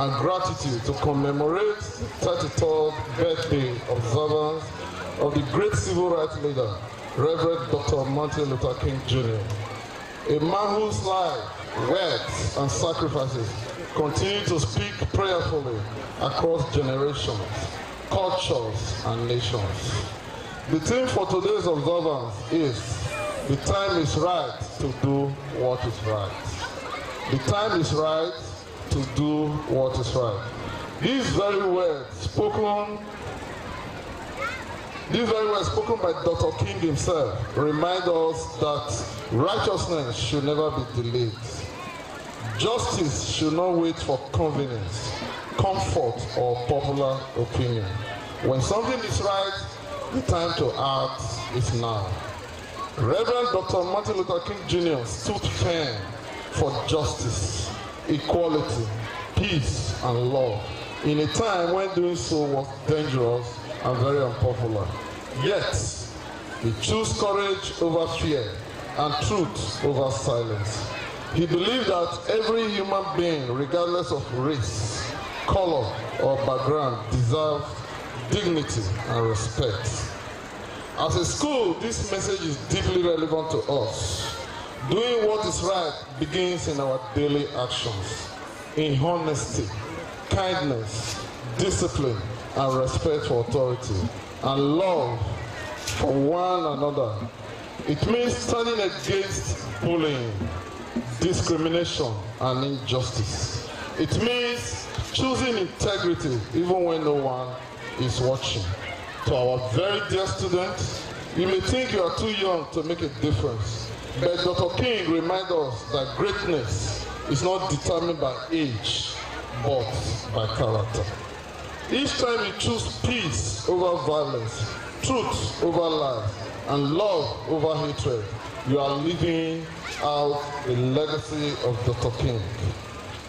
and gratitude to commemorate the 33rd birthday observance of the great civil rights leader, Reverend Dr. Martin Luther King Jr., a man whose life, words, and sacrifices continue to speak prayerfully across generations, cultures, and nations. The theme for today's observance is, the time is right to do what is right. The time is right to do what is right. These very words spoken by Dr. King himself remind us that righteousness should never be delayed. Justice should not wait for convenience, comfort, or popular opinion. When something is right, the time to act is now. Reverend Dr. Martin Luther King Jr. stood firm for justice, equality, peace, and love in a time when doing so was dangerous and very unpopular. Yet, he chose courage over fear and truth over silence. He believed that every human being, regardless of race, color, or background, deserves dignity and respect. As a school, this message is deeply relevant to us. Doing what is right begins in our daily actions, in honesty, kindness, discipline, and respect for authority, and love for one another. It means standing against bullying, discrimination, and injustice. It means choosing integrity even when no one is watching. To our very dear students, you may think you are too young to make a difference, but Dr. King reminds us that greatness is not determined by age, but by character. Each time you choose peace over violence, truth over lies, and love over hatred, you are living out the legacy of Dr. King.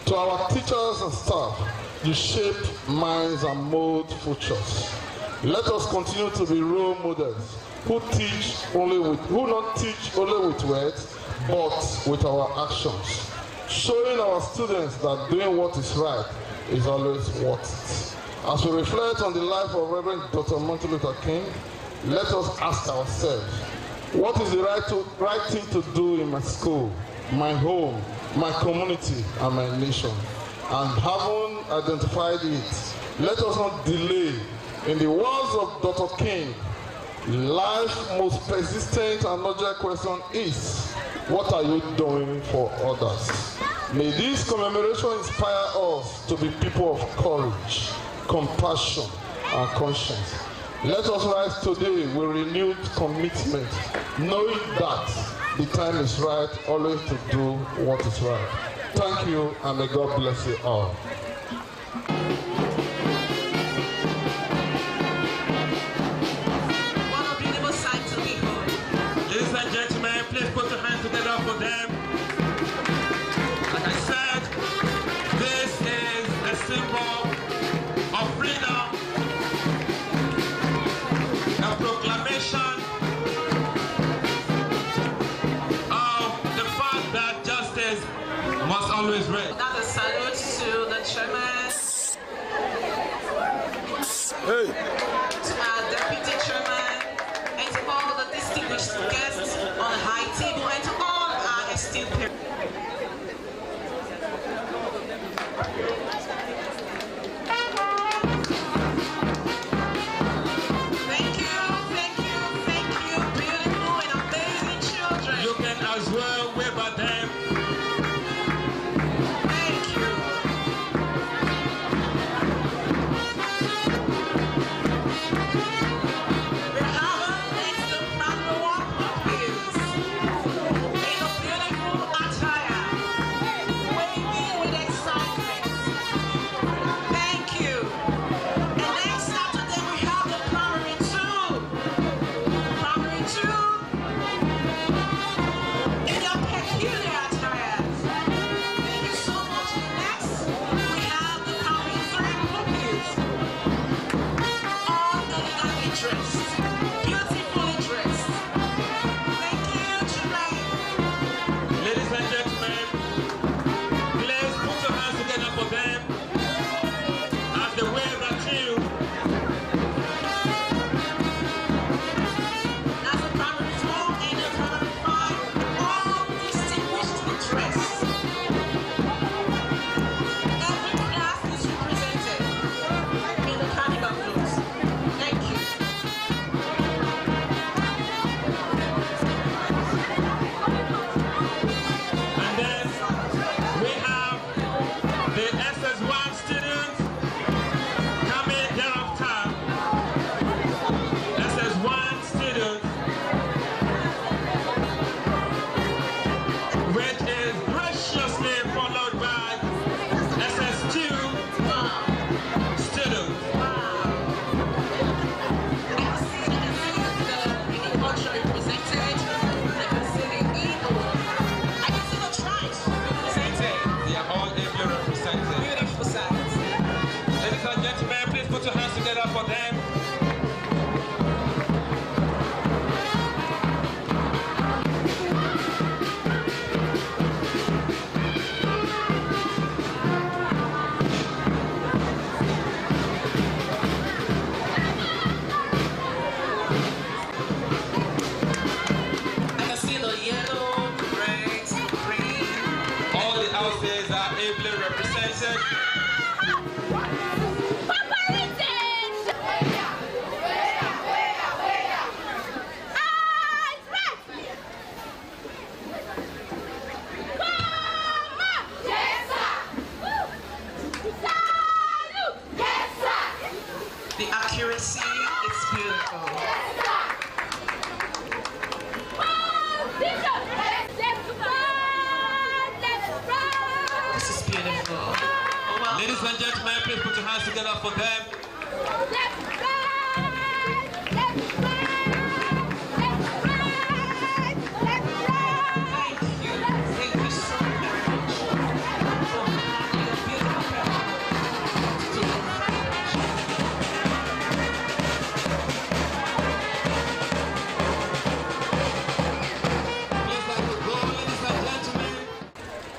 To our teachers and staff, you shape minds and mold futures. Let us continue to be role models who not teach only with words, but with our actions, showing our students that doing what is right is always worth it. As we reflect on the life of Reverend Dr. Martin Luther King, let us ask ourselves, what is the right thing to do in my school, my home, my community, and my nation? And having identified it, let us not delay. In the words of Dr. King, life's most persistent and urgent question is, what are you doing for others? May this commemoration inspire us to be people of courage, compassion, and conscience. Let us rise today with renewed commitment, knowing that the time is right always to do what is right. Thank you, and may God bless you all. Ladies and gentlemen, please put your hands together for them. Like I said, this is a symbol of freedom, a proclamation of the fact that justice must always reign. That's a salute to the chairman, to our deputy chairman, and to all the distinguished guests on the high table, and to all our esteemed parents. Thank you, beautiful and amazing children. You can as well wave at them. Thank you. The accuracy is beautiful. This is beautiful. Oh, well. Ladies and gentlemen, please put your hands together for them.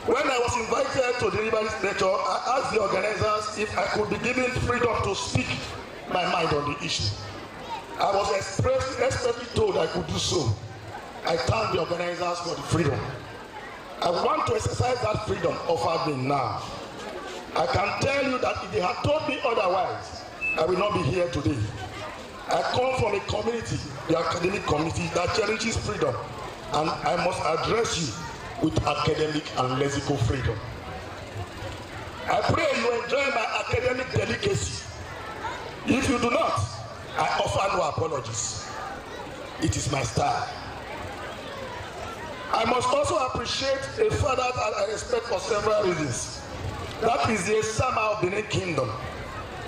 When I was invited to deliver this lecture, I asked the organizers if I could be given freedom to speak my mind on the issue. I was expressly told I could do so. I thank the organizers for the freedom. I want to exercise that freedom offered me now. I can tell you that if they had told me otherwise, I will not be here today. I come from a community, the academic community, that cherishes freedom, and I must address you with academic and lexical freedom. I pray you enjoy my academic delicacy. If you do not, I offer no apologies. It is my style. I must also appreciate a father that I respect for several reasons. That is the Osama of Benin Kingdom.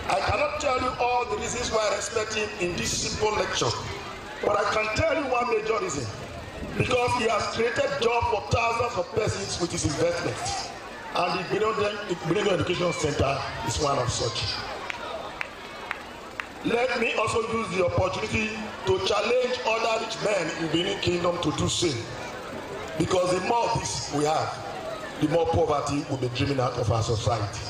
I cannot tell you all the reasons why I respect him in this simple lecture, but I can tell you one major reason. Because he has created jobs for thousands of persons with his investments. And the Benin Education Center is one of such. Let me also use the opportunity to challenge other rich men in Benin Kingdom to do so. Because the more of this we have, the more poverty will be driven out of our society.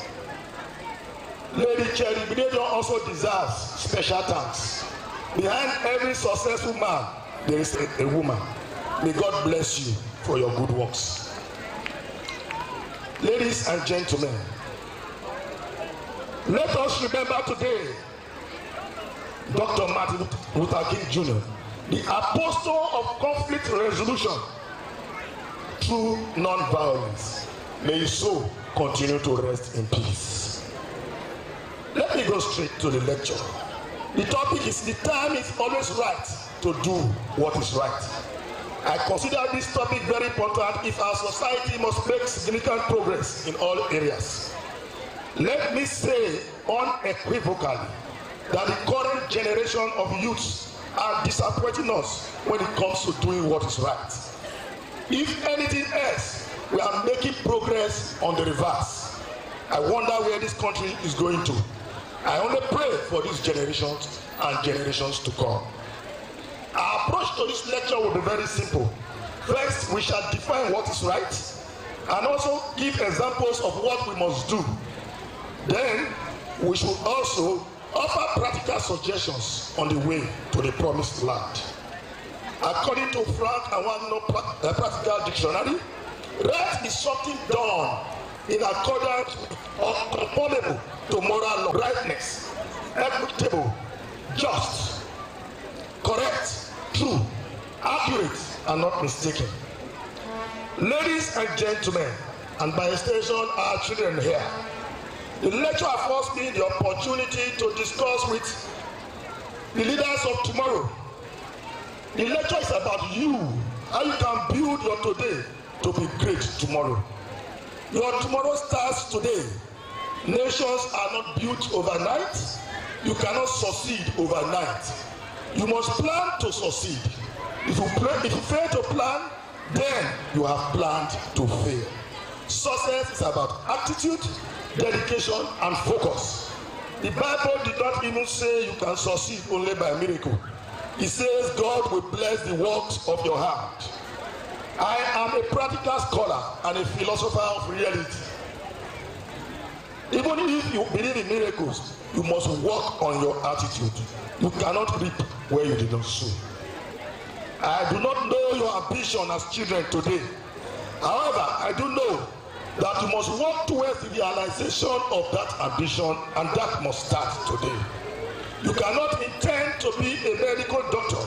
Lady Cherry Benedict also deserves special thanks. Behind every successful man, there is a woman. May God bless you for your good works. Ladies and gentlemen, let us remember today Dr. Martin Luther King Jr., the apostle of conflict resolution through non-violence. May his soul continue to rest in peace. Let me go straight to the lecture. The topic is the time is always right to do what is right. I consider this topic very important if our society must make significant progress in all areas. Let me say unequivocally that the current generation of youths are disappointing us when it comes to doing what is right. If anything else, we are making progress on the reverse. I wonder where this country is going to. I only pray for these generations and generations to come. Our approach to this lecture will be very simple. First, we shall define what is right and also give examples of what we must do. Then, we should also offer practical suggestions on the way to the promised land. According to Frank Nwangno Practical Dictionary, right is something done in accordance or conformable to moral law. Rightness, equitable, just, correct, true, accurate, and not mistaken. Ladies and gentlemen, and by extension our children here, the lecture affords me the opportunity to discuss with the leaders of tomorrow. The lecture is about you, how you can build your today to be great tomorrow. Your tomorrow starts today. Nations are not built overnight. You cannot succeed overnight. You must plan to succeed. If you fail to plan, then you have planned to fail. Success is about attitude, dedication, and focus. The Bible did not even say you can succeed only by miracle. It says God will bless the works of your hand. I am a practical scholar and a philosopher of reality. Even if you believe in miracles, you must work on your attitude. You cannot reap where you did not sow. I do not know your ambition as children today. However, I do know that you must work towards the realization of that ambition, and that must start today. You cannot intend to be a medical doctor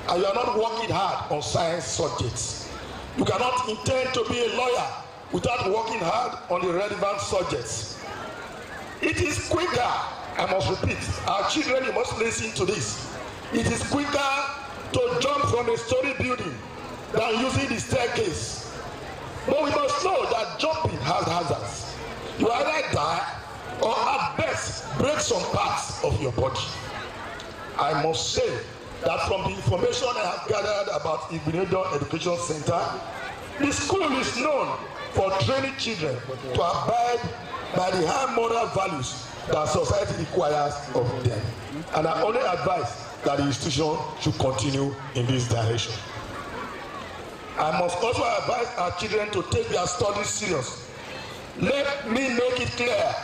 and you are not working hard on science subjects. You cannot intend to be a lawyer without working hard on the relevant subjects. It is quicker I must repeat, our children, you must listen to this. It is quicker to jump from a story building than using the staircase. But we must know that jumping has hazards. You either die or at best break some parts of your body. I must say that from the information I have gathered about Igbenedion Education Center, the school is known for training children to abide by the high moral values that society requires of them. And I only advise that the institution should continue in this direction. I must also advise our children to take their studies serious. Let me make it clear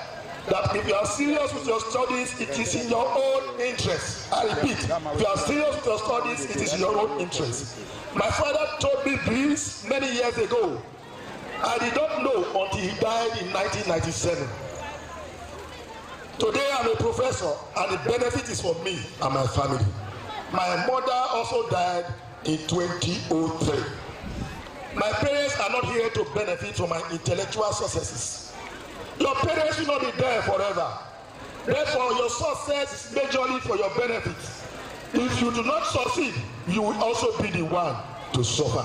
that if you are serious with your studies, it is in your own interest. I repeat, if you are serious with your studies, it is in your own interest. My father told me this many years ago. I did not know until he died in 1997. Today I'm a professor, and the benefit is for me and my family. My mother also died in 2003. My parents are not here to benefit from my intellectual successes. Your parents will not be there forever. Therefore, your success is majorly for your benefit. If you do not succeed, you will also be the one to suffer.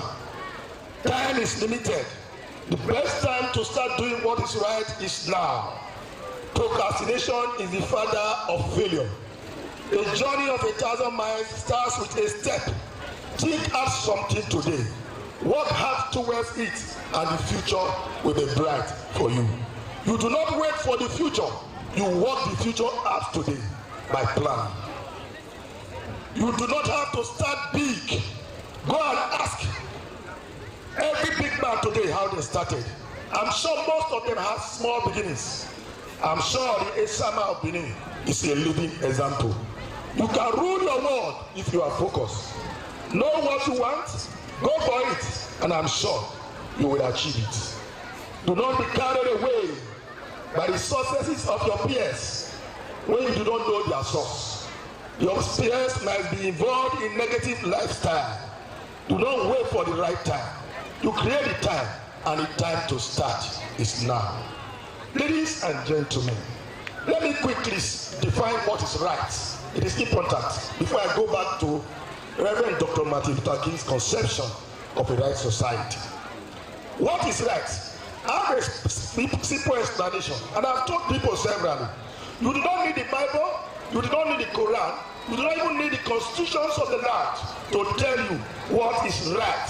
Time is limited. The best time to start doing what is right is now. Procrastination is the father of failure. A journey of 1,000 miles starts with a step. Think out something today. Work hard towards it, and the future will be bright for you. You do not wait for the future. You work the future out today by plan. You do not have to start big. Go and ask every big man today how they started. I'm sure most of them have small beginnings. I'm sure the Esama of Benin is a living example. You can rule your world if you are focused. Know what you want, go for it, and I'm sure you will achieve it. Do not be carried away by the successes of your peers when you do not know their source. Your peers might be involved in negative lifestyle. Do not wait for the right time. You create the time, and the time to start is now. Ladies and gentlemen, let me quickly define what is right. It is important before I go back to Reverend Dr. Martin Luther King's conception of a right society. What is right? I have a simple explanation, and I've told people severally. You do not need the Bible, you do not need the Quran, you do not even need the constitutions of the land to tell you what is right.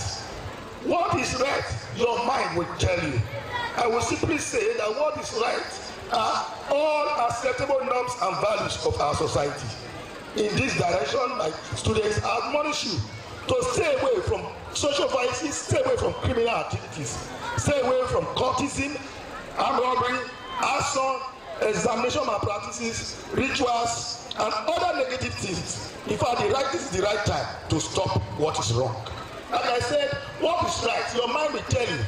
What is right, your mind will tell you. I will simply say that what is right are all acceptable norms and values of our society. In this direction, my students admonish you to stay away from social vices, stay away from criminal activities, stay away from cultism, armed robbery, arson, examination malpractices, rituals, and other negative things. In fact, this is the right time to stop what is wrong. Like I said, what is right, your mind will tell you.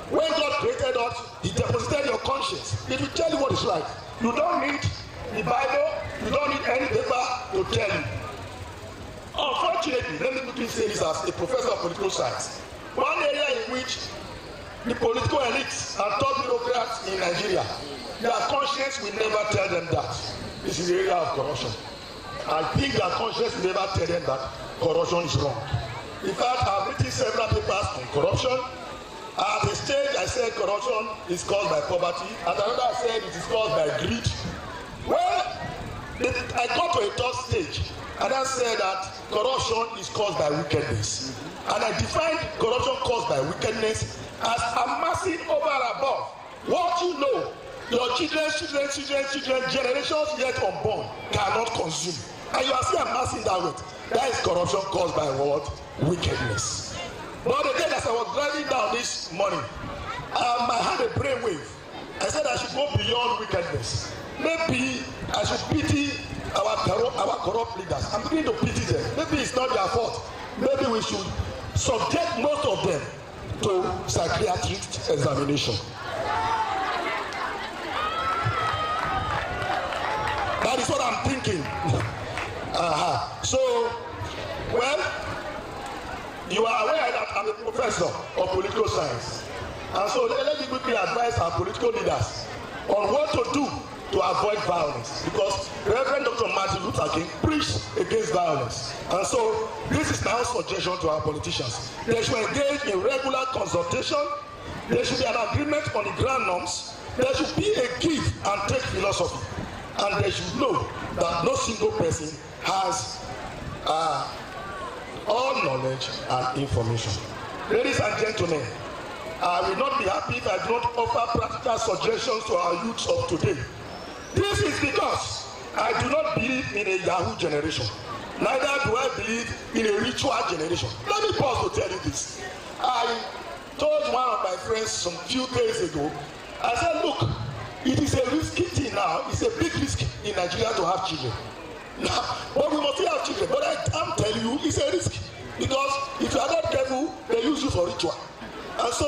When God created us, He deposited your conscience. It will tell you what is right. You don't need the Bible, you don't need any paper to tell you. Unfortunately, let me quickly say this as a professor of political science. One area in which the political elites and top bureaucrats in Nigeria, their conscience will never tell them that. This is the area of corruption. I think their conscience will never tell them that corruption is wrong. In fact, I've written several papers on corruption. At a stage, I said corruption is caused by poverty. At another, I said it is caused by greed. Well, I got to a third stage, and I said that corruption is caused by wickedness. And I defined corruption caused by wickedness as amassing over and above what you know your generations yet unborn cannot consume. And you are still amassing that way. That is corruption caused by what? Wickedness. But again, as I was driving down this morning, I had a brainwave. I said I should go beyond wickedness. Maybe I should pity our corrupt leaders. I'm beginning to pity them. Maybe it's not their fault. Maybe we should subject most of them to psychiatric examination. That is what I'm thinking. So, well, you are aware that I'm a professor of political science. And so let me quickly advise our political leaders on what to do to avoid violence, because Reverend Dr. Martin Luther King preached against violence. And so this is my suggestion to our politicians. They should engage in regular consultation. There should be an agreement on the grand norms. There should be a give and take philosophy. And they should know that no single person has all knowledge and information. Ladies and gentlemen, I will not be happy if I do not offer practical suggestions to our youths of today. This is because I do not believe in a Yahoo generation. Neither do I believe in a ritual generation. Let me pause to tell you this. I told one of my friends some few days ago, I said, look, it is a risky thing now. It's a big risk in Nigeria to have children. Now, but we must still have children. But I'm telling you, it's a risk. Because if you are not careful, they use you for ritual. And so,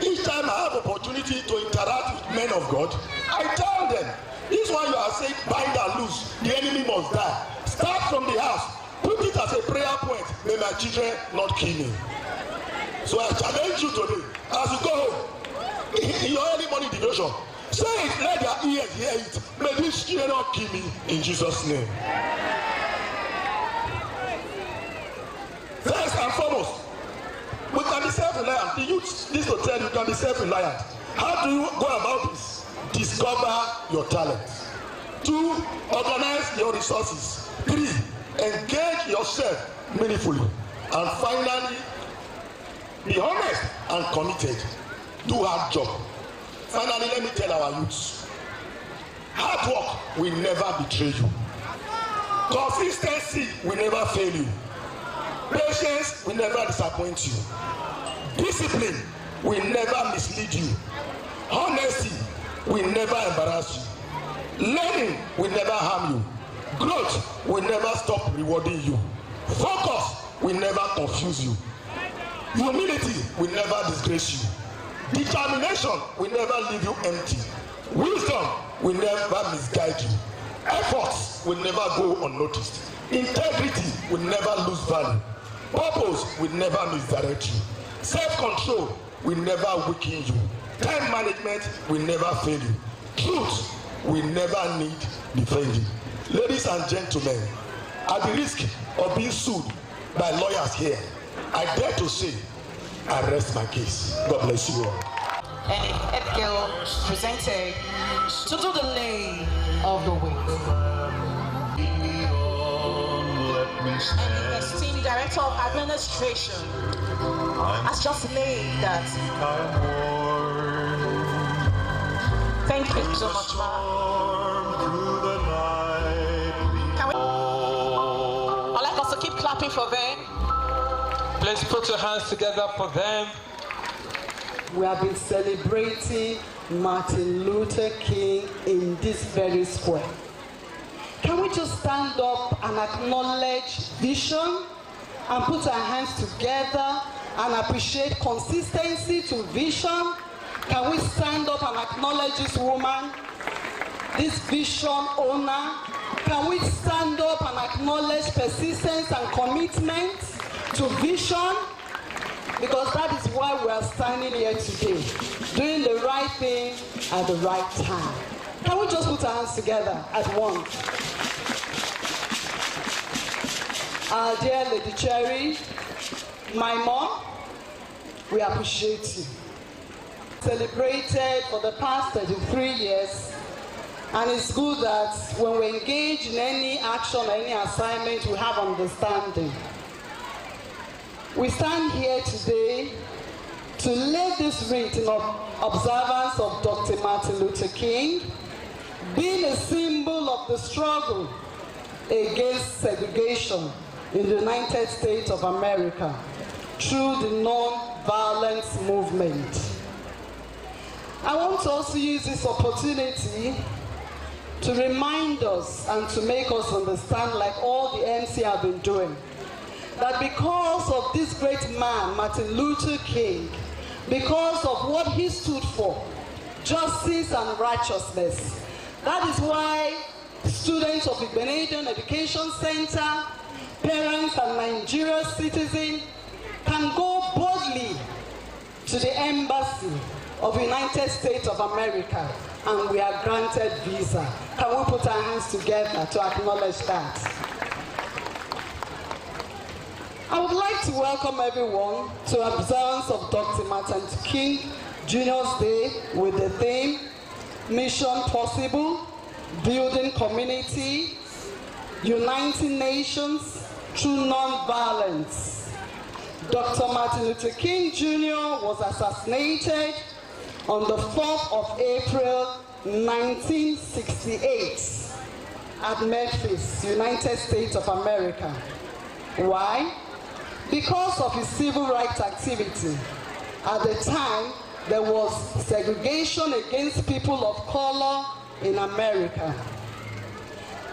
each time I have opportunity to interact with men of God, I tell them, this one you are saying, bind and loose, the enemy must die. Start from the house. Put it as a prayer point. May my children not kill me. So I challenge you today, as you go home, in your early morning devotion, say it, let their ears hear it. May these children not kill me, in Jesus' name. First and foremost, we can be self-reliant. The youth needs to tell you can be self-reliant. How do you go about this? Discover your talents. 2, organize your resources. 3, engage yourself meaningfully. And finally, be honest and committed. Do hard job. Finally, let me tell our youths, hard work will never betray you. Consistency will never fail you. Patience will never disappoint you. Discipline will never mislead you. Honesty will never embarrass you. Learning will never harm you. Growth will never stop rewarding you. Focus will never confuse you. Humility will never disgrace you. Determination will never leave you empty. Wisdom will never misguide you. Efforts will never go unnoticed. Integrity will never lose value. Purpose will never misdirect you. Self-control will never weaken you. Time management will never fail you. Truth will never need defending. Ladies and gentlemen, at the risk of being sued by lawyers here, I dare to say, I rest my case. God bless you all. And Edgil presented to do the lay of the week. And the esteemed Director of Administration has just laid that. Thank you so much, Ma. I'd like us to keep clapping for them. Please put your hands together for them. We have been celebrating Martin Luther King in this very square. Can we just stand up and acknowledge vision and put our hands together and appreciate consistency to vision? Can we stand up and acknowledge this woman, this vision owner? Can we stand up and acknowledge persistence and commitment to vision? Because that is why we are standing here today, doing the right thing at the right time. Can we just put our hands together at once? Our dear Lady Cherry, my mom, we appreciate you. Celebrated for the past 33 years, and it's good that when we engage in any action or any assignment, we have understanding. We stand here today to lay this wreath in observance of Dr. Martin Luther King, being a symbol of the struggle against segregation in the United States of America through the non-violence movement. I want to also use this opportunity to remind us and to make us understand, like all the MC have been doing, that because of this great man, Martin Luther King, because of what he stood for, justice and righteousness, that is why students of Igbenedion Education Center, parents and Nigerian citizens can go boldly to the embassy of the United States of America and we are granted visa. Can we put our hands together to acknowledge that? I would like to welcome everyone to observance of Dr. Martin Luther King Jr.'s Day with the theme, Mission Possible, Building Community, Uniting Nations Through Nonviolence. Dr. Martin Luther King Jr. was assassinated on the 4th of April 1968 at Memphis, United States of America. Why? Because of his civil rights activity. At the time, there was segregation against people of color in America.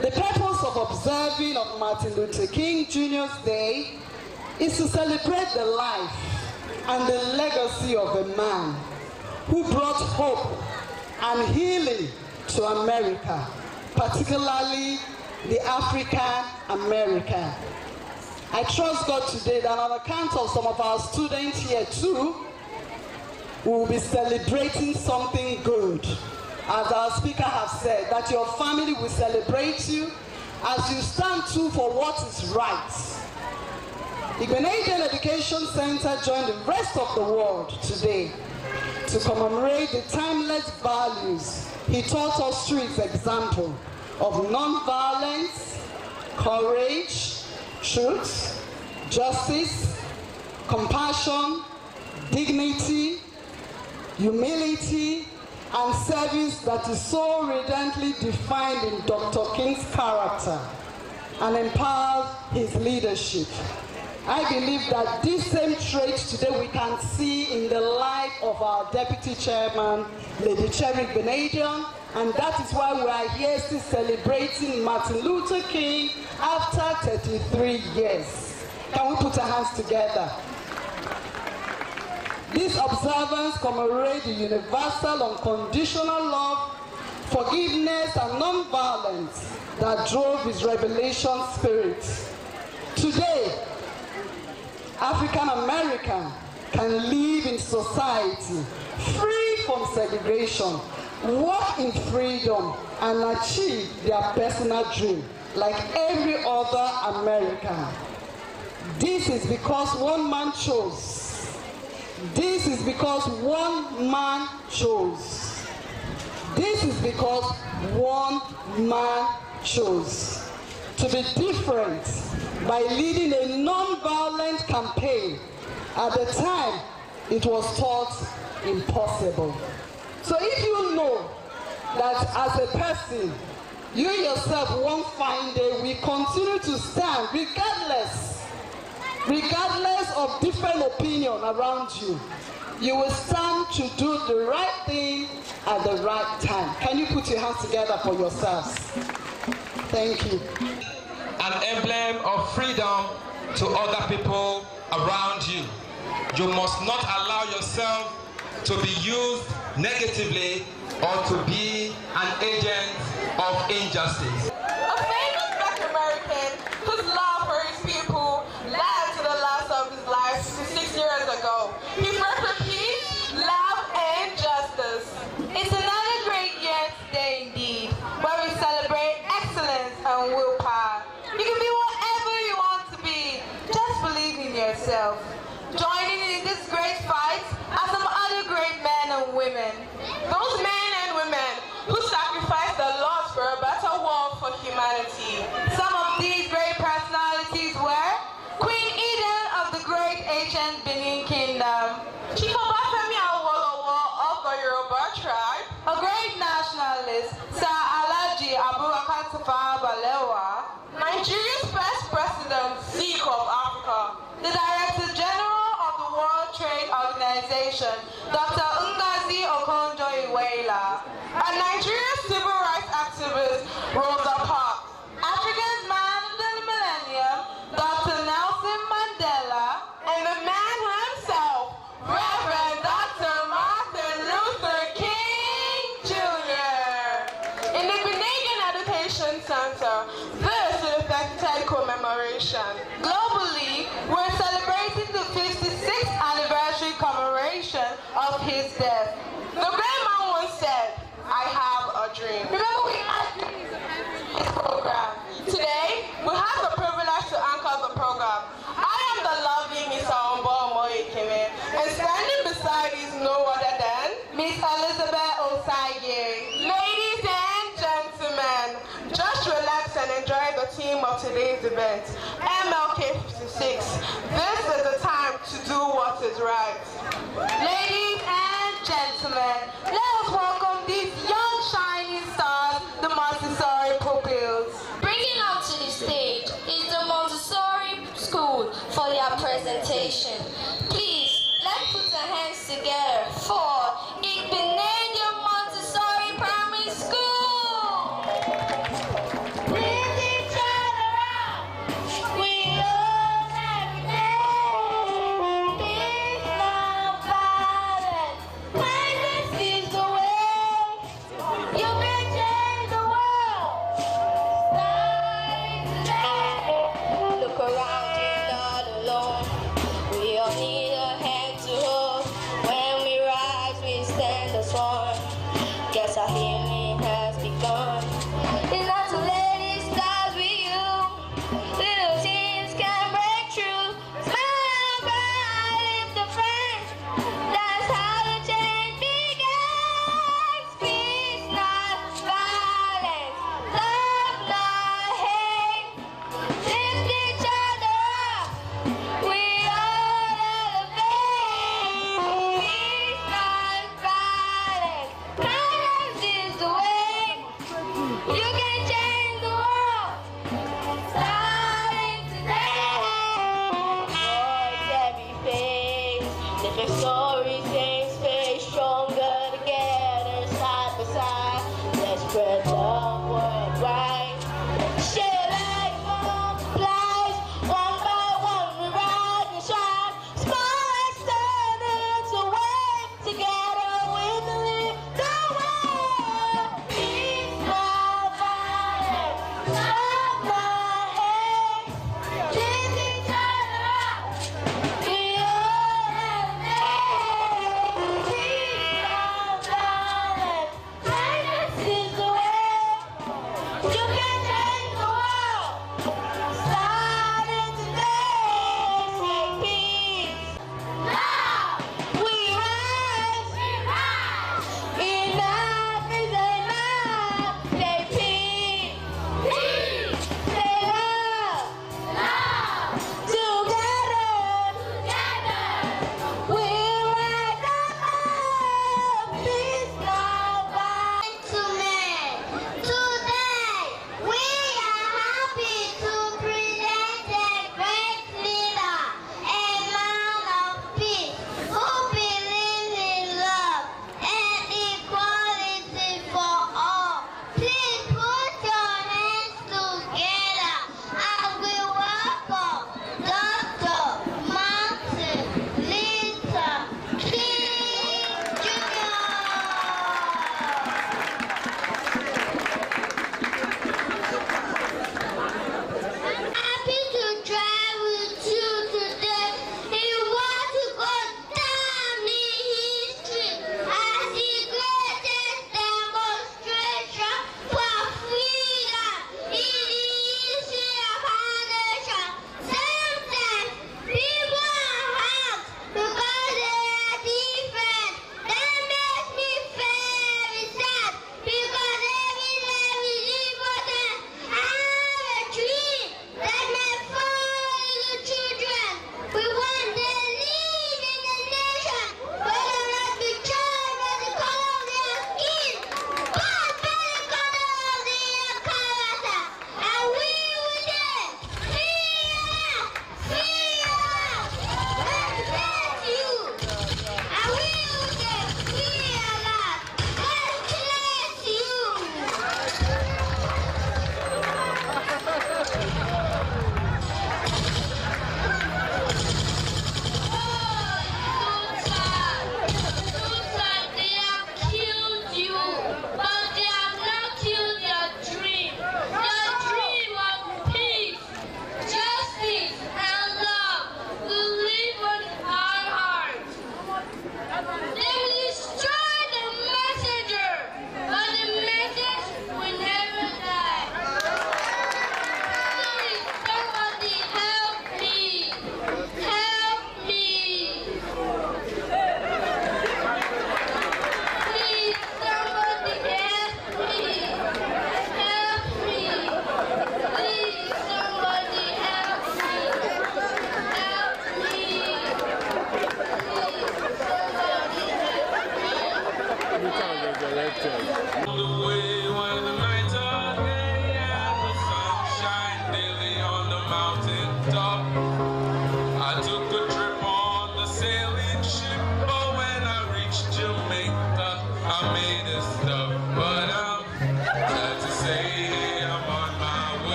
The purpose of observing of Martin Luther King Jr.'s Day is to celebrate the life and the legacy of a man who brought hope and healing to America, particularly the African American. I trust God today that on account of some of our students here too, we will be celebrating something good. As our speaker has said, that your family will celebrate you as you stand true for what is right. Igbenedion Education Center joined the rest of the world today to commemorate the timeless values he taught us through his example of non-violence, courage, truth, justice, compassion, dignity, humility, and service that is so radiantly defined in Dr. King's character and empowers his leadership. I believe that this same trait today we can see in the life of our Deputy Chairman, Lady Cherry Igbenedion, and that is why we are here still celebrating Martin Luther King after 33 years. Can we put our hands together? This observance commemorates the universal unconditional love, forgiveness, and non-violence that drove his revelation spirit. Today, African American can live in society free from segregation, work in freedom, and achieve their personal dream like every other American. This is because one man chose. This is because one man chose. This is because one man chose to be different by leading a non-violent campaign. At the time, it was thought impossible. So if you know that as a person, you yourself one fine day will continue to stand regardless of different opinion around you, you will stand to do the right thing at the right time. Can you put your hands together for yourselves? Thank you. An emblem of freedom to other people around you. You must not allow yourself to be used negatively or to be an agent of injustice. A famous Black American whose love for his people led to the loss of his life 6 years ago. He fought for peace, love, and justice. It's another great year today indeed, where we celebrate excellence and willpower. You can be whatever you want to be. Just believe in yourself. Joining in this great fight are some other great men and women. Those men and women who sacrificed their lives for a better world for humanity. Some of these great personalities were Queen Eden of the great ancient Benin Kingdom, Chief Obafemi Awolowo of the Yoruba tribe, a great nationalist, Sir Alhaji Abubakar Tafawa Balewa, Nigeria's first president, Zeke of Africa, the Director General of the World Trade Organization, Dr. Ngozi Okonjo-Iweala, and Nigeria's civil rights activist, Rosa Parks, Africa's man of the millennium, Dr. Nelson Mandela, and the man himself, Reverend Dr. Martin Luther King Jr. In the Igbenedion Education Center, this is a 30th commemoration. Globally, we're celebrating the 56th anniversary commemoration of his death. The great man once said, I have theme of today's event, MLK 56. This is the time to do what is right. Ladies and gentlemen, let us welcome these young shining stars, the Montessori pupils. Bringing up to the stage is the Montessori School for their presentation. Please, let's put our hands together for Igbenedium Montessori Primary School. With each other out, we all have name. Peace, love, violence. Kindness is the way. You can change the world. Look around, you're not alone. We are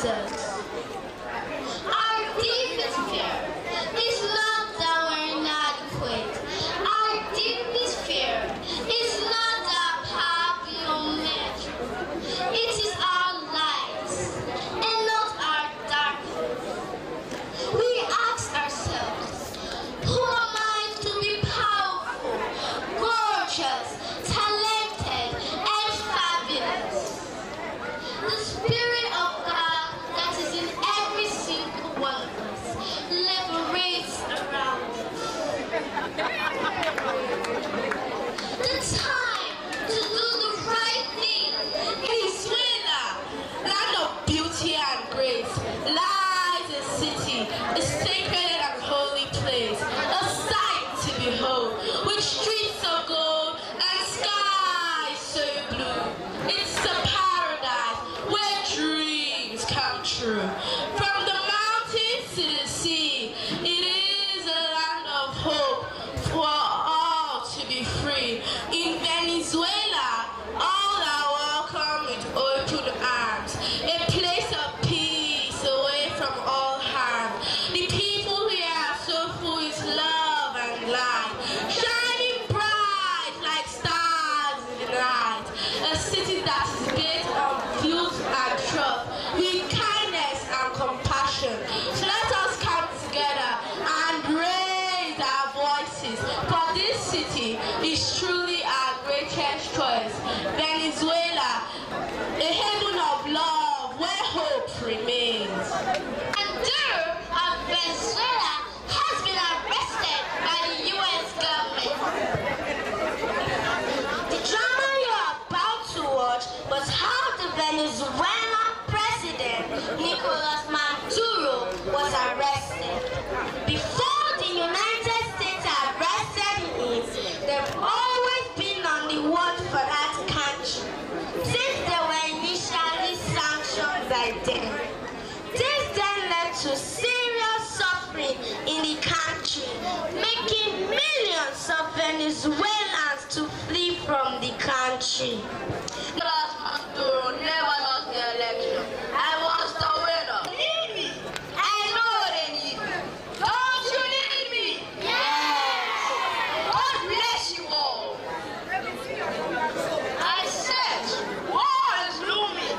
Jesus. Our deepest fear is not that we're inadequate. Our deepest fear is not that power beyond measure. It is our light and not our darkness. We ask ourselves, who am I to be powerful, gorgeous, talented, and fabulous? The Spirit of God that is in every single one of us liberates around us. The time to do the right thing in Venezuela, land of beauty and grace, lies a city, a sacred and holy place, a sight to behold, with streets of gold and skies so blue. It's a paradise where dreams come true. From the mountains to the sea, it is a land of hope for all to be free. In Venezuela, all are welcome with open arms, a place of peace away from all harm. The people here are so full with love and light, shining bright like stars in the night. A city that is built on truth and trust, with kindness and compassion. So let us come together and raise our voices, for this city is truly our greatest choice. Venezuela, a haven of love where hope remains. And Duro of Venezuela has been arrested by the U.S. government. The drama you are about to watch was how the Venezuelan president, Nicolas Maduro, was arrested. Before the United States arrested him, they've always been on the watch for that country, since they were initially sanctioned by them. This then led to serious suffering in the country, making millions of Venezuelans to flee from the country. Nicolas Maduro never lost the election. I was the winner. Need me? I know they need me. Don't you need me? Yes. God bless you all. I said, war is looming.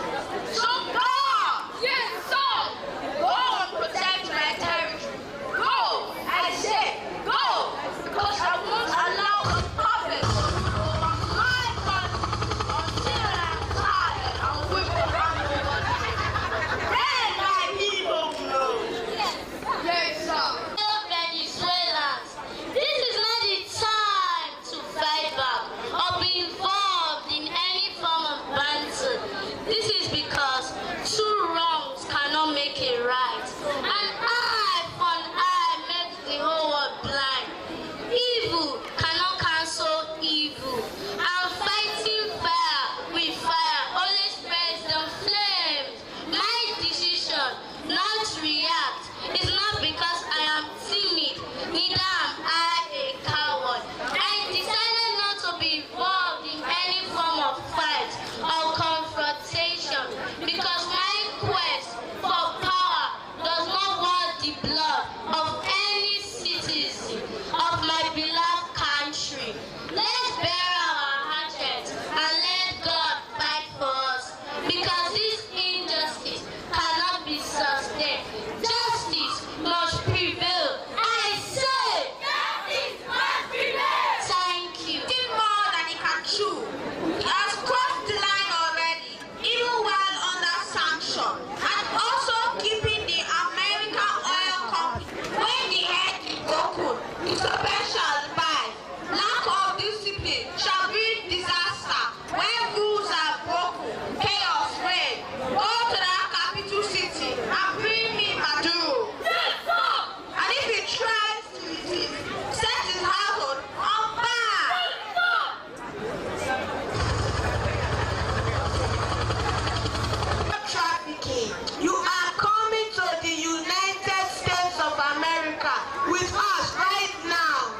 So God, yes, so go and protect my territory. Go, I said, go, because I won't allow the puppet to my country until I'm tired and whipped around the world. Then my people know. Yes, sir. Venezuelans, this is not the time to fight back or be involved in any form of banter. This is because two wrongs cannot make it right. An eye for an eye makes the whole world blind. Evil cannot cancel evil. And fighting fire with fire only spreads the flames. My decision not to react is not because I am timid, neither am I a coward. I decided not to be involved in any form of fight or confrontation because my quest for power does not want the blood of any citizen of my beloved country. Let's bear our hatchets and let God fight for us, because this injustice cannot be sustained. Justice must prevail. I say, justice must prevail. Thank you. Did more than he can chew. He has crossed the line already, even while under sanction, and also keeping the American oil company when the head is broken. It's a special advice. Lack of discipline shall bring disaster. When rules are broken, chaos reigns. Go to that capital city and bring me Maduro. And if he tries to resist, set his household on fire. Trafficking. You are coming to the United States of America with us right now.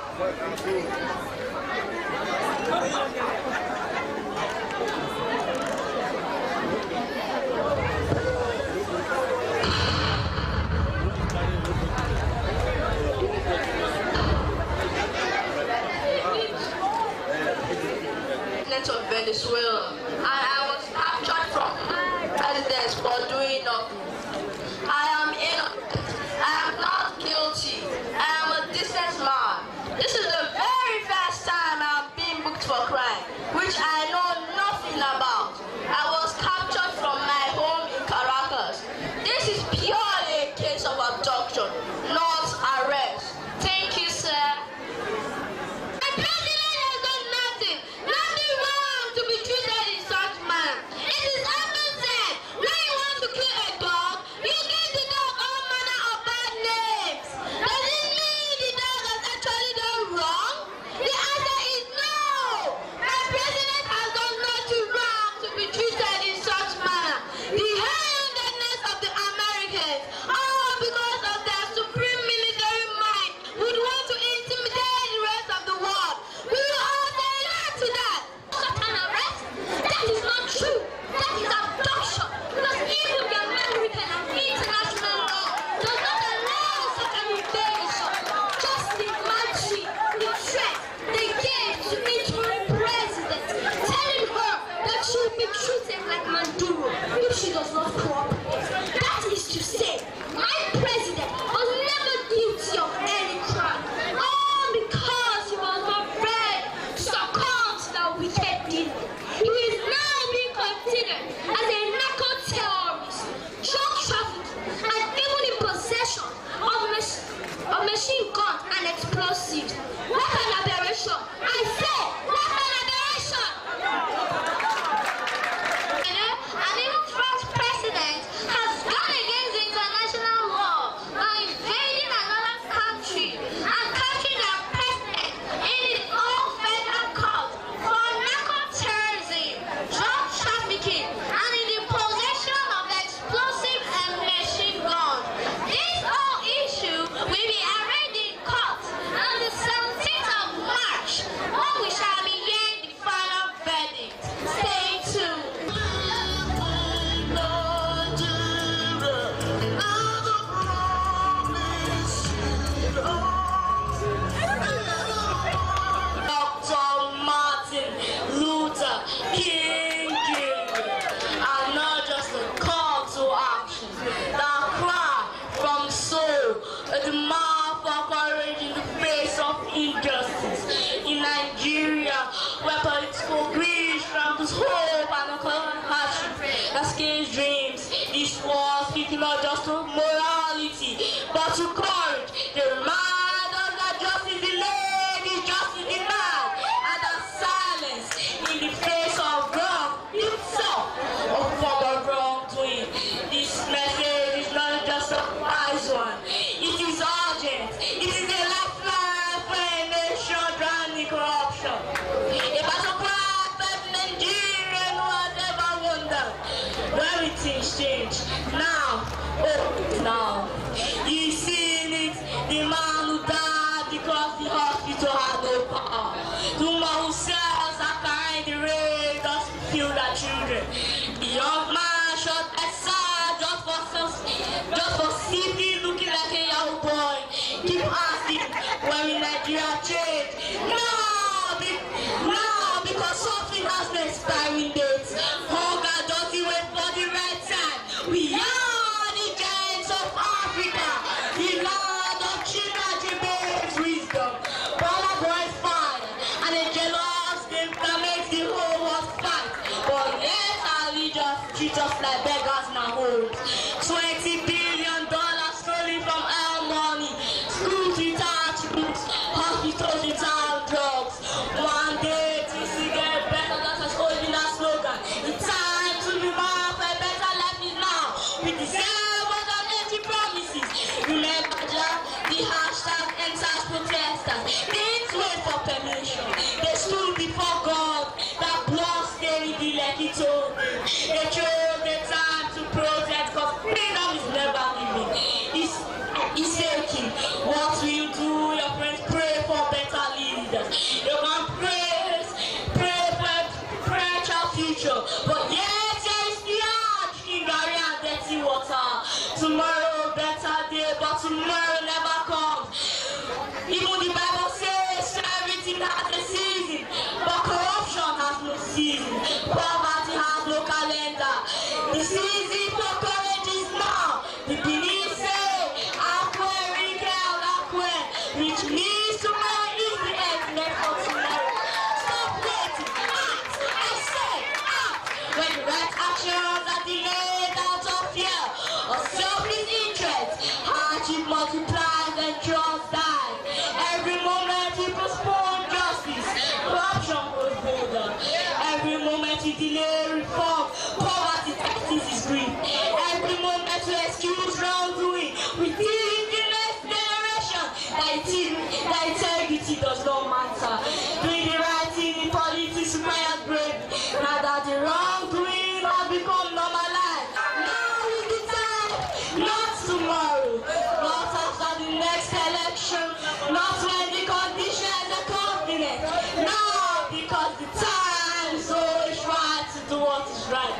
not just to morality, but to courage. They remind us that justice delayed is justice denied, and that silence in the face of wrong itself a form of wrongdoing. This message is not just a wise one. It is urgent. It is a lifeline for a nation drowning in corruption. A battle cry for Nigerian who has ever wondered where things change. Now, oh, now, you see it, the man who died because the hospital had no power. The woman who sells her kind the rain doesn't feel their children. The young man shot aside just for simply looking like a young boy. Keep asking when will Nigeria change? No, because something has no expiring date. Hunger doesn't wait for the right time. We are the giants of Africa, the land of China's wisdom. Bala boys fire, and a jealous game that makes the whole world fight. But yet our leaders treat us like beggars in our homes. $20 billion stolen from our money, schools without books, hospitals without drugs. One day things will get better, that's us holding our slogan. The time to be more for a better life is now. We deserve more than empty promises. Remember the hashtag enters protesters. They didn't wait for permission. They stood before God, that blood stained the Lekki told them. They chose the time to protest because freedom is never given. It's taking. What will you do? Your friends pray for better leaders. You can pray for a brighter future. But yet there is the hard drinking Gary and dirty water. Tomorrow better day, but tomorrow never comes. Even the Bible says everything has a season, but corruption has no season. Poverty has no calendar. The season for courage is now. The belief say, which means tomorrow is the end, not for tomorrow. Stop waiting, act. I say, act. When the right actions are delayed out of fear or selfish interest, hardship multiplies and trust dies. Every moment you postpone justice, corruption grows bolder. Every moment you delay reform, poverty taxes is green. Every moment you excuse wrongdoing, we think the next generation that integrity does not matter. Doing the right thing in politics requires bravery. Now that the wrongdoing has become normalized, now is the time, not tomorrow, not after the next election, not when the conditions are convenient. Now, because the time is always right to do what is right.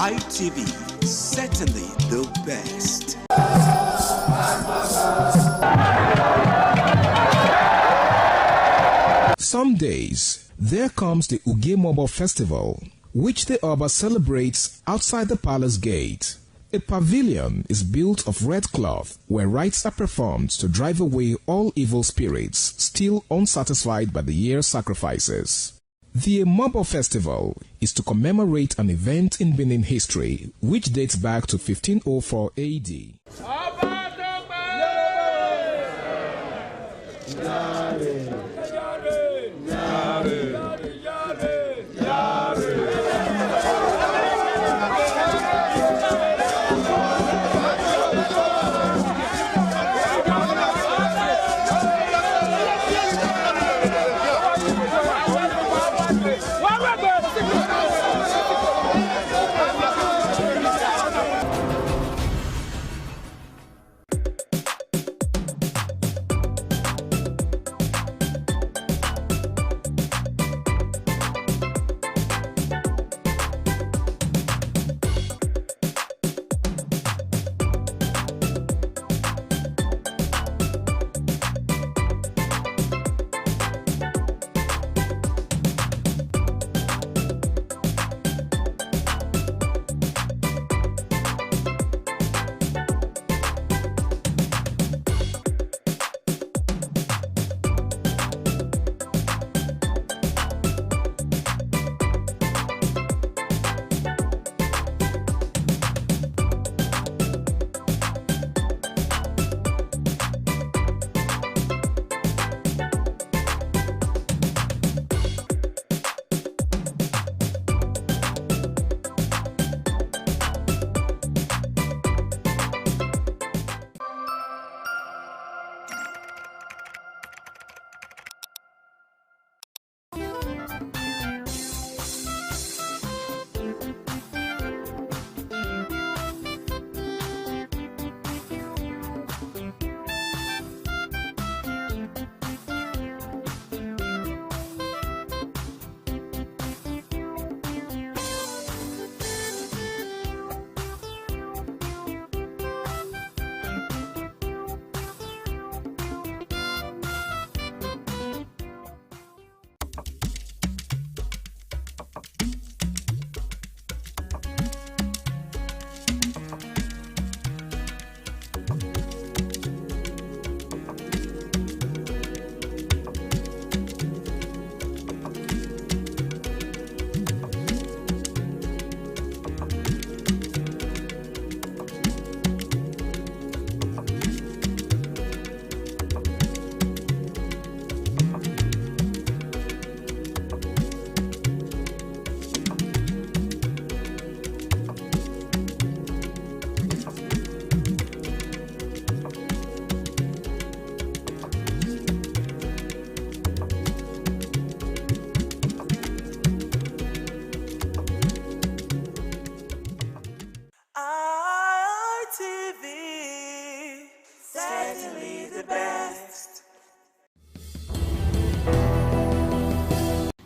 ITV, certainly the best. Some days, there comes the Ugemobo Festival, which the Oba celebrates outside the palace gate. A pavilion is built of red cloth where rites are performed to drive away all evil spirits still unsatisfied by the year's sacrifices. The Ugemobo Festival is to commemorate an event in Benin history which dates back to 1504 AD.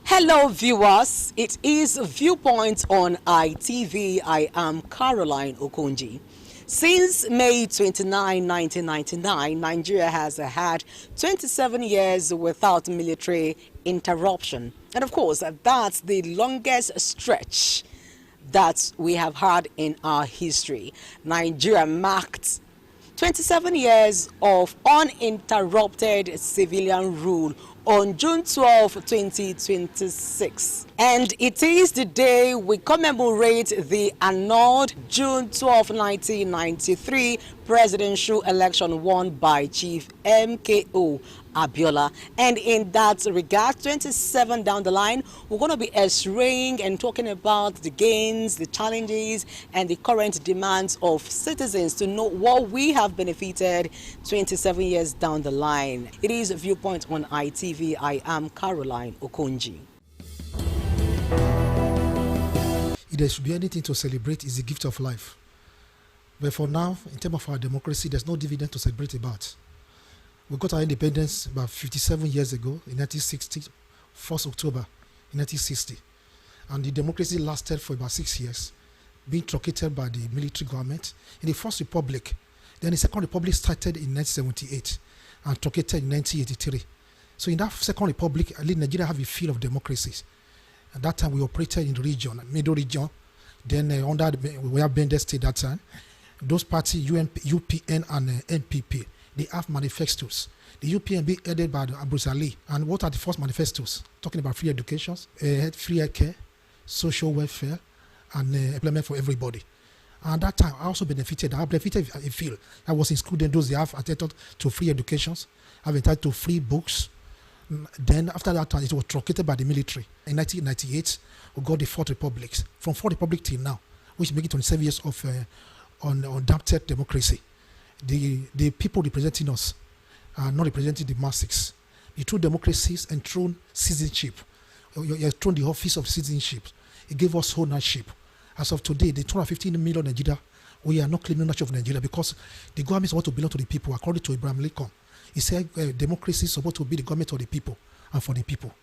Hello viewers, it is Viewpoint on ITV. I am Caroline Okonji. Since May 29, 1999, Nigeria has had 27 years without military interruption. And of course, that's the longest stretch that we have had in our history. Nigeria marked 27 years of uninterrupted civilian rule on June 12, 2026. And it is the day we commemorate the annulled June 12, 1993 presidential election won by Chief MKO Abiola. And in that regard, 27 down the line, we're going to be x-raying and talking about the gains, the challenges, and the current demands of citizens to know what we have benefited 27 years down the line. It is Viewpoint on ITV. I am Caroline Okonji. If there should be anything to celebrate, is the gift of life. But for now, in terms of our democracy, there's no dividend to celebrate about. We got our independence about 57 years ago, in 1960, 1st October in 1960. And the democracy lasted for about 6 years. being truncated by the military government. In the First Republic, then the Second Republic started in 1978 and truncated in 1983. So in that Second Republic, at least Nigeria have a feel of democracy. At that time, we operated in the region, middle region. Then under we have Bender State that time. Those parties, UPN and NPP, they have manifestos. The UPN being headed by Bruce Ali. And what are the first manifestos? Talking about free education, free healthcare, social welfare, and employment for everybody. And at that time, I also benefited. I benefited, I feel. I was in school then, those they have entitled to free educations, have entitled to free books. Then after that time, it was truncated by the military. In 1998, we got the Fourth Republic. From Fourth Republic till now, which make it 27 years of unadapted democracy. The people representing us are not representing the masses. The true democracies enthroned citizenship. You enthroned the office of citizenship. It gave us ownership. As of today, the 215 million Nigeria, we are not claiming ownership of Nigeria because the government is supposed to belong to the people, according to Abraham Lincoln. He said democracy is supposed to be the government of the people and for the people.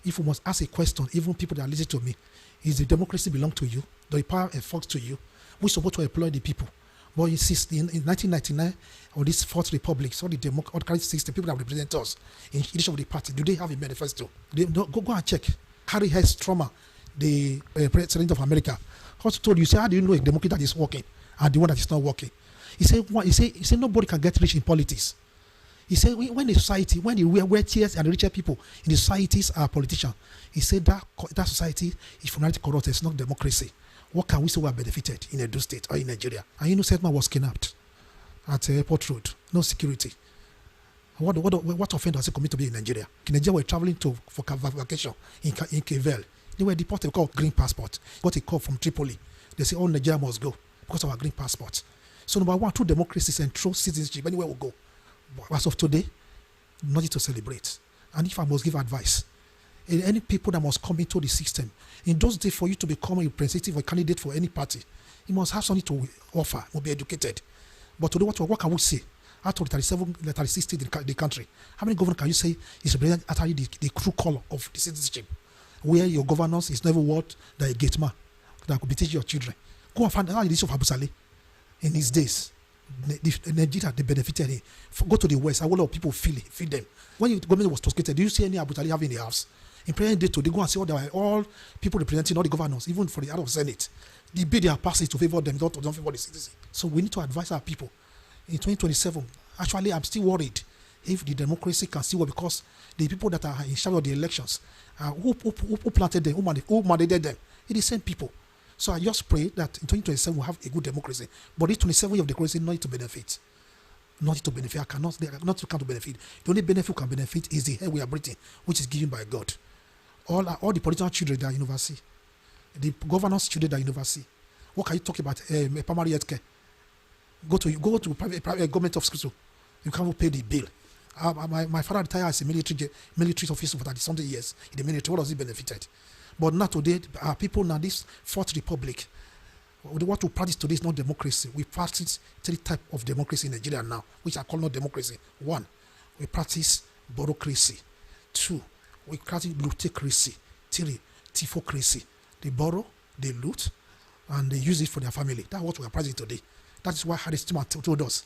If we must ask a question, even people that listen to me, is the democracy belong to you? Does the power enforce to you? We're supposed to employ the people. But in 1999, or this Fourth Republic, so the democratic system, people that represent us in each of the parties, do they have a manifesto? Go and check. Harry S. Truman, the President of America, also told you, say, how do you know a democracy that is working and the one that is not working? He said nobody can get rich in politics. He said when the society, when the wealthiest and the richer people in the societies are politicians, he said that society is fundamentally corrupt. It's not democracy. What can we say we are benefited in Edo State or in Nigeria? And Innocent Man was kidnapped at Airport Road. No security. What offense does it commit to be in Nigeria? In Nigeria, we're traveling for vacation in Kevel. They were deported, called green passport. Got a call from Tripoli. They say all Nigeria must go because of our green passport. So number one, true democracy and true citizenship, anywhere we go. But as of today, nothing to celebrate. And if I must give advice, any people that must come into the system, in those days for you to become a representative or candidate for any party, you must have something to offer, must be educated. But today, what can we say? Out of the 36 states in the country, how many governors can you say is representing actually the true color of the citizenship? Where your governance is never what that a gate man that could be teaching your children. Go and find out the issue of Abu Saleh in his days. Nigeria, they benefited him. Go to the West, a lot of people feel them. When the government was toskated, do you see any Abu Saleh having a house? In present day, they go and see all people representing all the governors, even for the House of Senate. The bill they are passing to favor them, don't favor the citizens. So we need to advise our people. In 2027, actually, I'm still worried if the democracy can still work because the people that are in charge of the elections, who planted them, who mandated them, it's the same people. So I just pray that in 2027 we'll have a good democracy. But this 27 years of democracy, not to benefit. Not to benefit. I cannot to benefit. The only benefit we can benefit is the air we are breathing, which is given by God. All the political children that are in university, the governors' children that are in university. What can you talk about? Primary health care. Go to private government hospital. You can't pay the bill. My father retired as a military officer for 30-something years in the military. What does he benefited? But now today, people now this Fourth Republic, what we practice today is not democracy. We practice 3 types of democracy in Nigeria now, which are called not democracy. 1, we practice bureaucracy. 2, we practice lootocracy. 3, tifocracy. They borrow, they loot, and they use it for their family. That's what we are practicing today. That is why Harry Truman told us.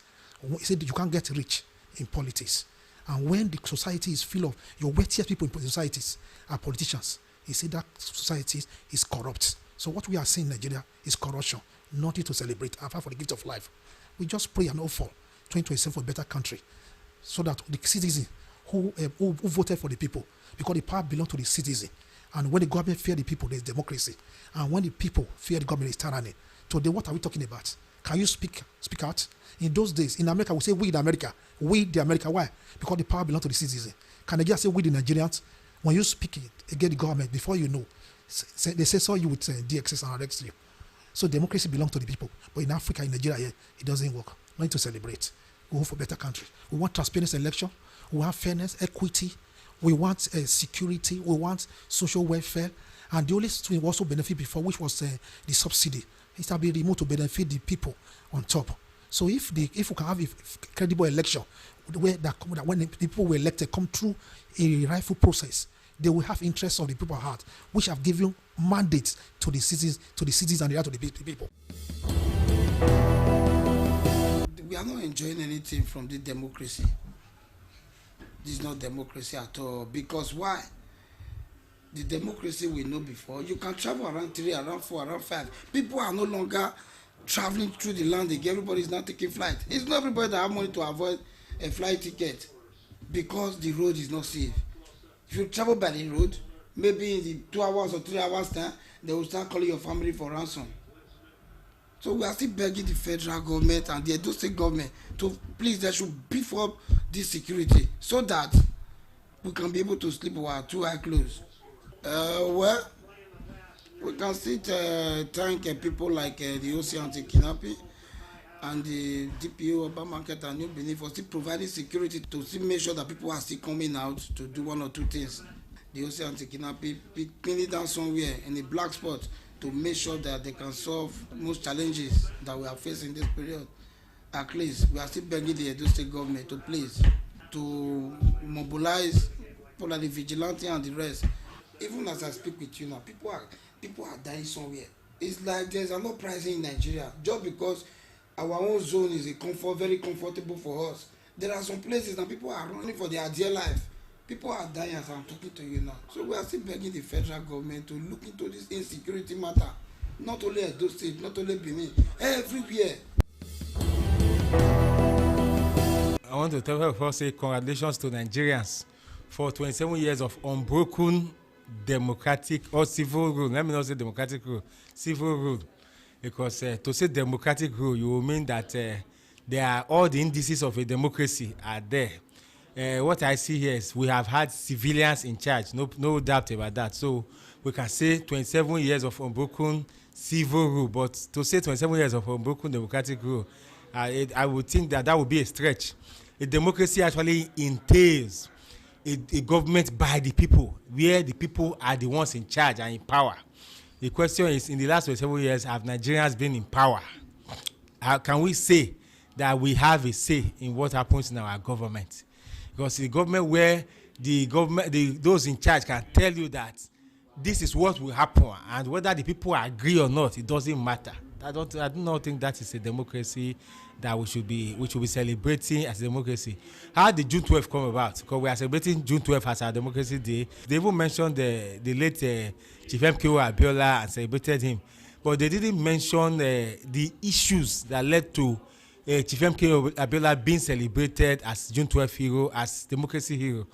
He said you can't get rich in politics. And when the society is full of your wealthiest people in societies are politicians, he said that society is corrupt. So what we are seeing in Nigeria is corruption, nothing to celebrate, apart from the gift of life. We just pray and hope for 2027 for a better country, so that the citizens who voted for the people, because the power belongs to the citizen. And when the government fear the people, there's democracy. And when the people fear the government, it's tyranny. Today, what are we talking about? Can you speak out? In those days, in America, we say we the America. We the America. Why? Because the power belongs to the citizen. Can Nigeria say we the Nigerians? When you speak against the government, before you know, they say so you would say DXS and arrest you. So democracy belongs to the people. But in Africa, in Nigeria, here, it doesn't work. We need to celebrate. We hope for a better country. We want transparent election. We want fairness, equity. We want security. We want social welfare. And the only thing we also benefit before, which was the subsidy, it will be removed to benefit the people on top. So if we can have a credible election, where when the people were elected come through a rightful process, they will have interests of the people at heart, which have given mandates to the cities and the right of the people. We are not enjoying anything from the democracy. This is not democracy at all. Because why? The democracy we know before, you can travel around 3, around 4, around 5. People are no longer traveling through the land again. Everybody is not taking flight. It's not everybody that have money to avoid a flight ticket because the road is not safe. If you travel by the road, maybe in the 2 hours or 3 hours time, they will start calling your family for ransom. So we are still begging the federal government and the Edo State government to please, they should beef up this security so that we can be able to sleep with our 2 eyes closed. Well, we can still thank people like the OC Anti-Kidnapping and the DPO Urban Market and New Benin for still providing security to still make sure that people are still coming out to do 1 or 2 things. The OC Anti-Kidnapping pinning down somewhere in a black spot to make sure that they can solve most challenges that we are facing this period. At least we are still begging the Edo State government to please to mobilize people like the vigilante and the rest. Even as I speak with you now, people are dying somewhere. It's like there's an uprising in Nigeria just because our own zone is very comfortable for us. There are some places that people are running for their dear life. People are dying as I'm talking to you now. So we are still begging the federal government to look into this insecurity matter. Not only at those states, not only Benin, everywhere. I want to first say congratulations to Nigerians for 27 years of unbroken democratic or civil rule. Let me not say democratic rule, civil rule. Because to say democratic rule, you will mean that there are all the indices of a democracy are there. What I see here is we have had civilians in charge, no doubt about that. So we can say 27 years of unbroken civil rule, but to say 27 years of unbroken democratic rule, I would think that would be a stretch. A democracy actually entails a government by the people, where the people are the ones in charge and in power. The question is, in the last 27 years, have Nigerians been in power? How can we say that we have a say in what happens in our government? Because the government where those in charge can tell you that this is what will happen, and whether the people agree or not, it doesn't matter. I do not think that is a democracy that we should be celebrating as a democracy. How did June 12th come about? Because we are celebrating June 12th as our democracy day. They even mentioned the late Chief MKO Abiola and celebrated him, but they didn't mention the issues that led to Chief MKO Abiola being celebrated as June 12th hero, as democracy hero.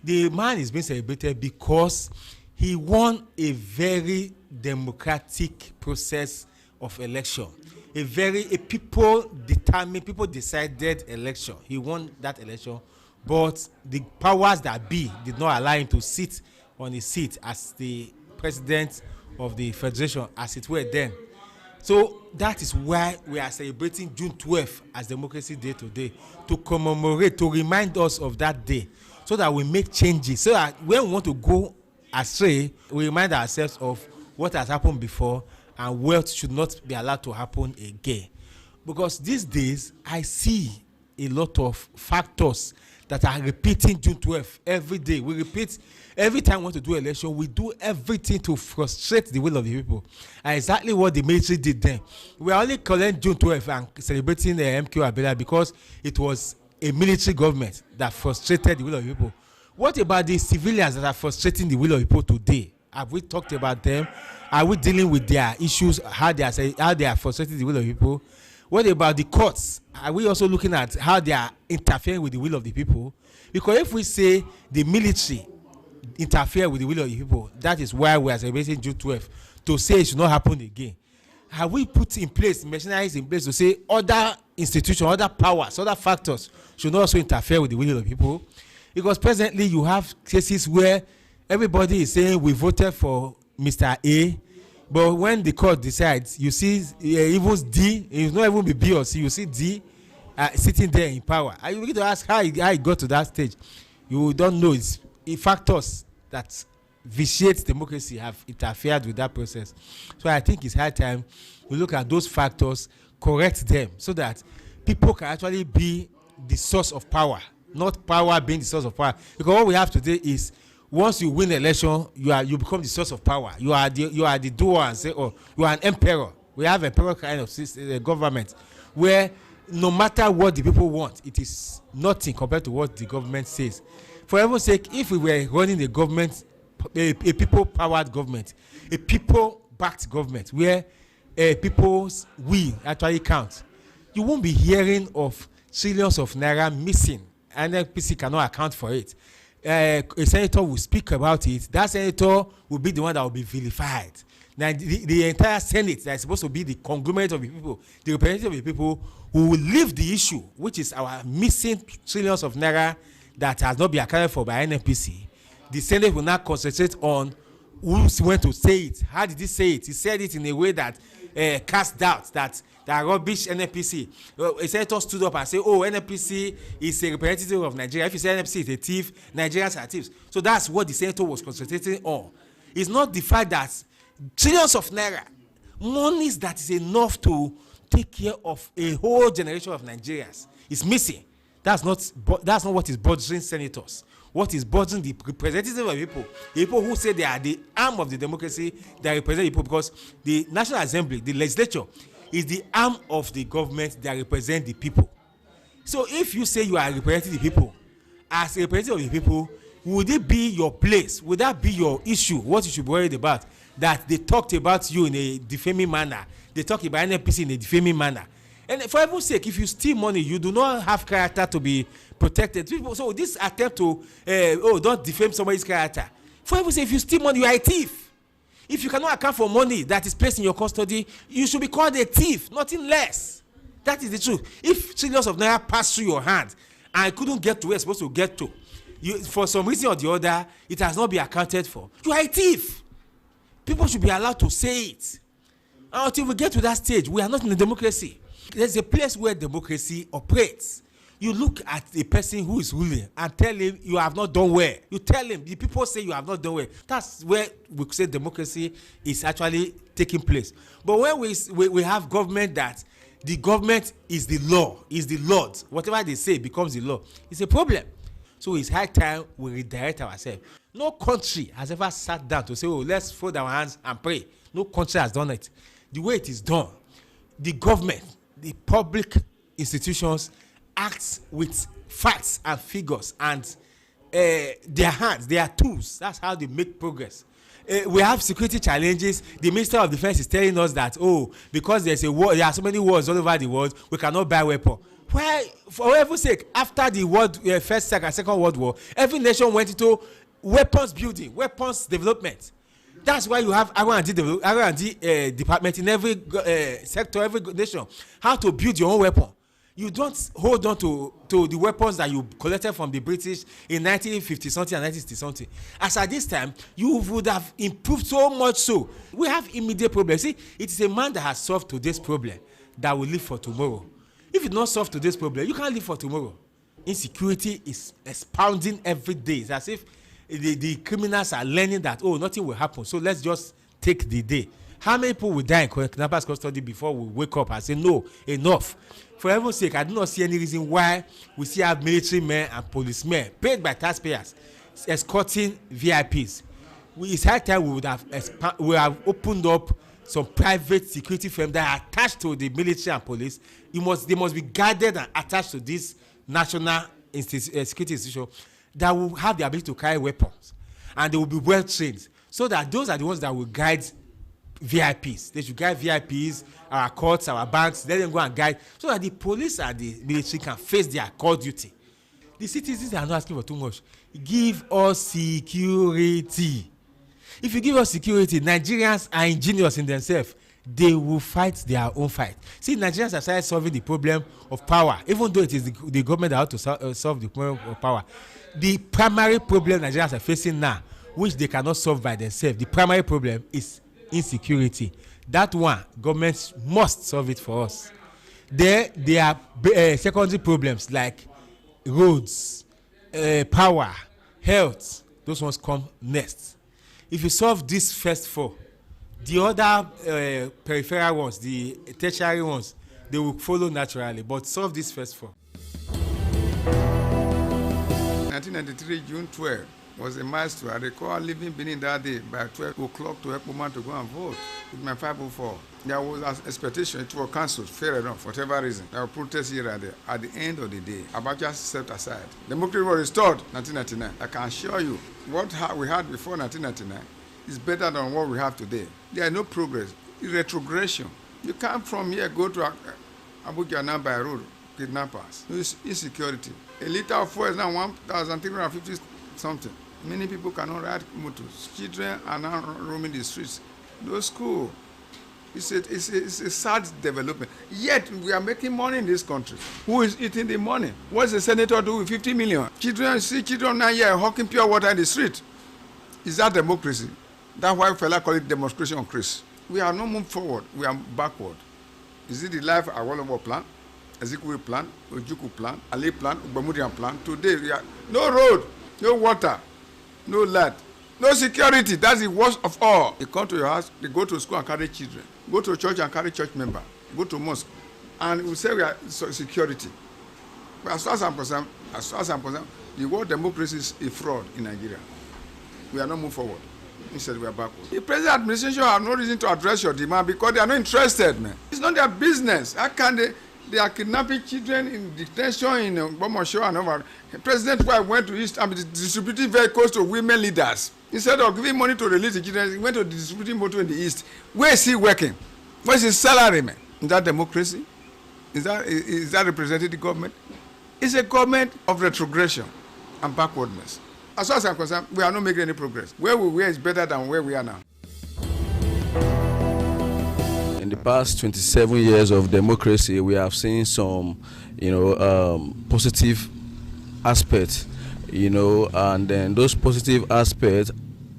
The man is being celebrated because he won a very democratic process of election, a people decided election. He won that election, but the powers that be did not allow him to sit on his seat as the president of the federation, as it were then. So that is why we are celebrating June 12th as Democracy Day today, to commemorate, to remind us of that day, so that we make changes, so that when we want to go astray, we remind ourselves of what has happened before and what should not be allowed to happen again. Because these days, I see a lot of factors that are repeating June 12th every day. We repeat, every time we want to do election, we do everything to frustrate the will of the people. And exactly what the military did then. We are only calling June 12th and celebrating the MKO Abiola because it was a military government that frustrated the will of the people. What about the civilians that are frustrating the will of the people today? Have we talked about them? Are we dealing with their issues, how they are frustrating the will of people? What about the courts? Are we also looking at how they are interfering with the will of the people? Because if we say the military interfere with the will of the people, that is why we are celebrating June 12th, to say it should not happen again. Have we put in place, machineries in place to say other institutions, other powers, other factors should not also interfere with the will of the people? Because presently you have cases where everybody is saying we voted for Mr. A, but when the court decides, you see even D, it will not even be B or C, you see D sitting there in power. And you need to ask how he got to that stage. You don't know. It's factors that vitiate democracy have interfered with that process. So I think it's high time we look at those factors, correct them, so that people can actually be the source of power, not power being the source of power. Because what we have today is once you win election, you become the source of power. You are the doer and say, oh, you are an emperor. We have emperor kind of system, government where no matter what the people want, it is nothing compared to what the government says. For heaven's sake, if we were running a government, a people-powered government, a people-backed government where people's will actually count, you won't be hearing of trillions of naira missing, and NPC cannot account for it. A senator will speak about it. That senator will be the one that will be vilified. Now, the entire Senate that is supposed to be the conglomerate of the people, the representative of the people, who will leave the issue, which is our missing trillions of naira that has not been accounted for by NNPC. The Senate will now concentrate on who went to say it. How did he say it? He said it in a way that cast doubt that rubbish NNPC. A senator stood up and said, oh, NNPC is a representative of Nigeria. If you say NNPC is a thief, Nigerians are thieves. So that's what the senator was concentrating on. It's not the fact that trillions of naira, monies that is enough to take care of a whole generation of Nigerians, is missing. That's not what is bothering senators. What is bothering the representatives of people who say they are the arm of the democracy, that represent people, because the National Assembly, the legislature, is the arm of the government that represent the people. So if you say you are representing the people, as a representative of the people, would it be your place? Would that be your issue? What you should be worried about? That they talked about you in a defaming manner. They talk about NNPC in a defaming manner. And for heaven's sake, if you steal money, you do not have character to be protected. So this attempt to, don't defame somebody's character. For heaven's sake, if you steal money, you are a thief. If you cannot account for money that is placed in your custody, you should be called a thief, nothing less. That is the truth. If trillions of naira pass through your hand and couldn't get to where it's supposed to get to, for some reason or the other, it has not been accounted for, you are a thief. People should be allowed to say it. Until we get to that stage, we are not in a democracy. There's a place where democracy operates. You look at a person who is ruling and tell him you have not done well. You tell him, the people say you have not done well. That's where we say democracy is actually taking place. But when we have government that the government is the law, is the Lord, whatever they say becomes the law, it's a problem. So it's high time we redirect ourselves. No country has ever sat down to say, oh, let's fold our hands and pray. No country has done it. The way it is done, the government, the public institutions act with facts and figures and their hands, their tools. That's how they make progress. We have security challenges. The Minister of Defense is telling us that, oh, because there's a war, there are so many wars all over the world, we cannot buy weapons. Why, for heaven's sake, after the First and Second World War, every nation went into weapons building, weapons development. That's why you have R&D department in every sector, every nation. How to build your own weapon. You don't hold on to the weapons that you collected from the British in 1950 something and 1960 something. As at this time, you would have improved so much so. We have immediate problems. See, it is a man that has solved today's problem that will live for tomorrow. If you don't solve today's problem, you can't live for tomorrow. Insecurity is expounding every day. It's as if the criminals are learning that, oh, nothing will happen, so let's just take the day. How many people will die in kidnappers' custody before we wake up and say, no, enough? For heaven's sake, I do not see any reason why we still have military men and policemen paid by taxpayers escorting VIPs. It's high time we would have opened up some private security firms that are attached to the military and police. They must be guarded and attached to this national security institution that will have the ability to carry weapons, and they will be well trained, so that those are the ones that will guide VIPs. They should guide VIPs, our courts, our banks. Let them go and guide, so that the police and the military can face their core duty. The citizens are not asking for too much. Give us security. If you give us security, Nigerians are ingenious in themselves. They will fight their own fight. See, Nigerians have started solving the problem of power, even though it is the government that ought to solve the problem of power. The primary problem Nigerians are facing now, which they cannot solve by themselves, the primary problem is insecurity. That one, governments must solve it for us. There are secondary problems like roads, power, health. Those ones come next. If you solve these first four, the other peripheral ones, the tertiary ones, they will follow naturally. But solve these first four. 1993, June 12, was a milestone. I recall leaving Benin that day by 12 o'clock to help woman to go and vote with my 504. There was an expectation it was cancelled, fair enough, for whatever reason. There were protests here and there. At the end of the day, Abacha stepped aside. Democracy was restored in 1999. I can assure you, what we had before 1999 is better than what we have today. There is no progress. It's retrogression. You can't from here go to Abuja now by road, kidnappers, insecurity. A liter of fuel is now 1,350 something. Many people cannot ride motors. Children are now roaming the streets. No school. It's a sad development. Yet we are making money in this country. Who is eating the money? What's the senator do with 50 million? Children now here hawking pure water in the street. Is that democracy? That's why fella call it demonstration on Chris. We are not moving forward. We are backward. Is it the life Awolowo plan, Ezekwe plan, Ojukwu plan, Ali plan, Ugbamurian plan? Today we are no road, no water, no light, no security. That's the worst of all. They come to your house, they go to school and carry children. Go to church and carry church member. Go to mosque. And we say we are security. But as far as I'm concerned, the word democracy is a fraud in Nigeria. We are not moving forward. Instead, we are backward. The present administration have no reason to address your demand because they are not interested, man. It's not their business. How can they are kidnapping children in detention in Bomosho and over. President White went to East and distributing vehicles to women leaders. Instead of giving money to release the children, he went to distributing motor in the East. Where is he working? What's his salary, man? Is that democracy? Is that representative government? It's a government of retrogression and backwardness. As far as I'm concerned, we are not making any progress. Where we were is better than where we are now. In the past 27 years of democracy, we have seen some, positive aspects, and then those positive aspects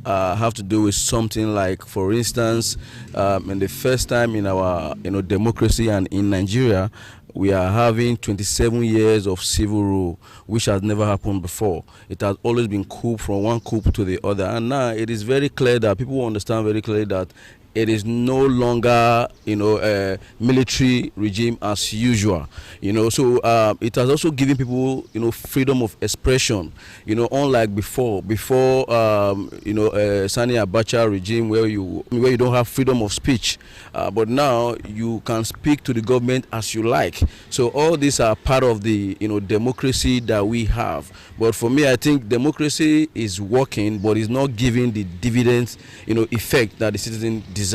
have to do with something like, for instance, in the first time in our, democracy and in Nigeria, we are having 27 years of civil rule, which has never happened before. It has always been coup from one coup to the other. And now it is very clear that people understand very clearly that it is no longer, a military regime as usual. So it has also given people, freedom of expression. Unlike before, Sani Abacha regime where you don't have freedom of speech, but now you can speak to the government as you like. So all these are part of the, democracy that we have. But for me, I think democracy is working, but it's not giving the dividends, effect that the citizen deserve.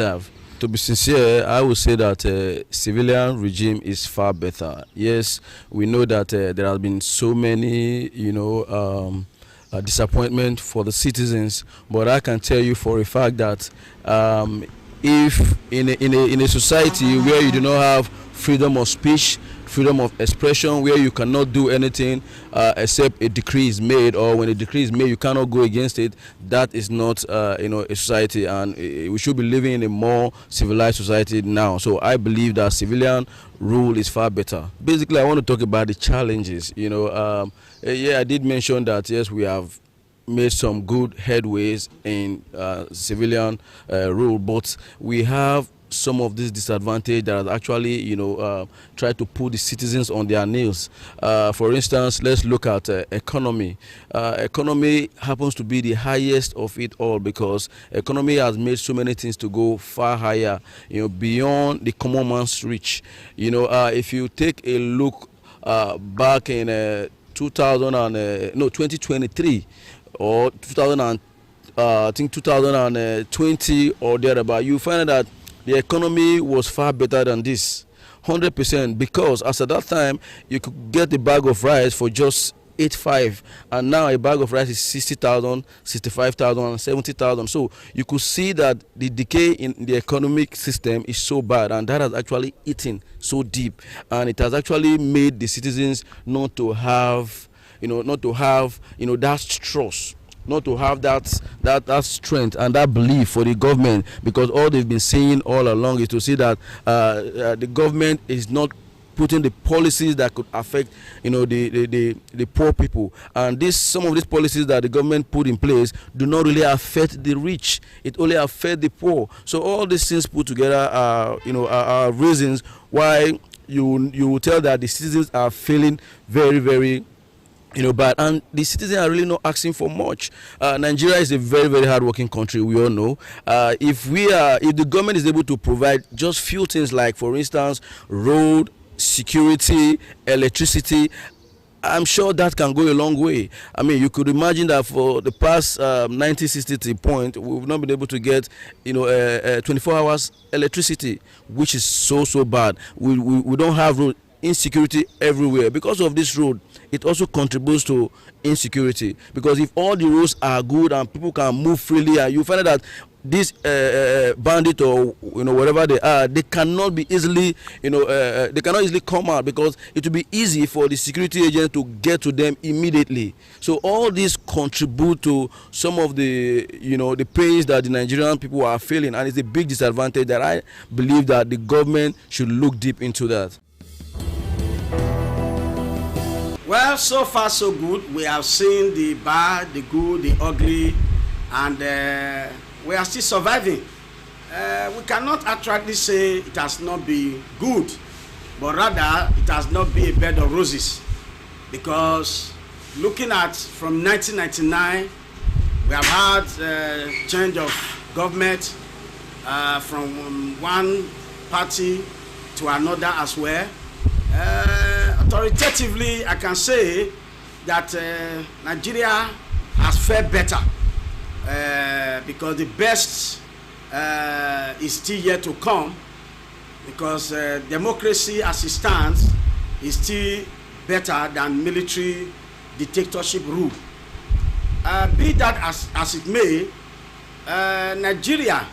To be sincere, I would say that civilian regime is far better. Yes, we know that there have been so many, disappointment for the citizens, but I can tell you for a fact that if in a society where you do not have freedom of speech, freedom of expression, where you cannot do anything except a decree is made, or when a decree is made you cannot go against it, that is not a society, and we should be living in a more civilized society now. So I believe that civilian rule is far better. Basically, I want to talk about the challenges. I did mention that yes, we have made some good headways in civilian rule, but we have some of this disadvantage that has actually, tried to put the citizens on their nails. For instance, let's look at economy. Economy happens to be the highest of it all because economy has made so many things to go far higher, beyond the common man's reach. If you take a look back in 2023 or 2020 or thereabout, you find that the economy was far better than this, 100%, because as at that time you could get a bag of rice for just 8.5, and now a bag of rice is 60,000, 65,000, 70,000. So you could see that the decay in the economic system is so bad, and that has actually eaten so deep, and it has actually made the citizens not to have that trust, not to have that strength and that belief for the government, because all they've been saying all along is to see that the government is not putting the policies that could affect the poor people, and some of these policies that the government put in place do not really affect the rich. It only affects the poor. So all these things put together are reasons why you will tell that the citizens are feeling very, very bad, and the citizens are really not asking for much. Nigeria is a very, very hard-working country. We all know. If the government is able to provide just few things, like, for instance, road, security, electricity, I'm sure that can go a long way. I mean, you could imagine that for the past 1960 point, we've not been able to get, 24 hours electricity, which is so bad. We don't have road. Insecurity everywhere. Because of this road, it also contributes to insecurity, because if all the roads are good and people can move freely, and you find out that this bandit or whatever they are, they cannot be easily they cannot easily come out, because it will be easy for the security agent to get to them immediately. So all these contribute to some of the the pains that the Nigerian people are feeling, and it's a big disadvantage that I believe that the government should look deep into that. Well, so far so good. We have seen the bad, the good, the ugly, and we are still surviving. We cannot actually say it has not been good, but rather it has not been a bed of roses, because looking at from 1999, we have had change of government from one party to another as well. Authoritatively, I can say that Nigeria has fared better, because the best is still yet to come, because democracy as it stands is still better than military dictatorship rule. Be that as it may, Nigeria,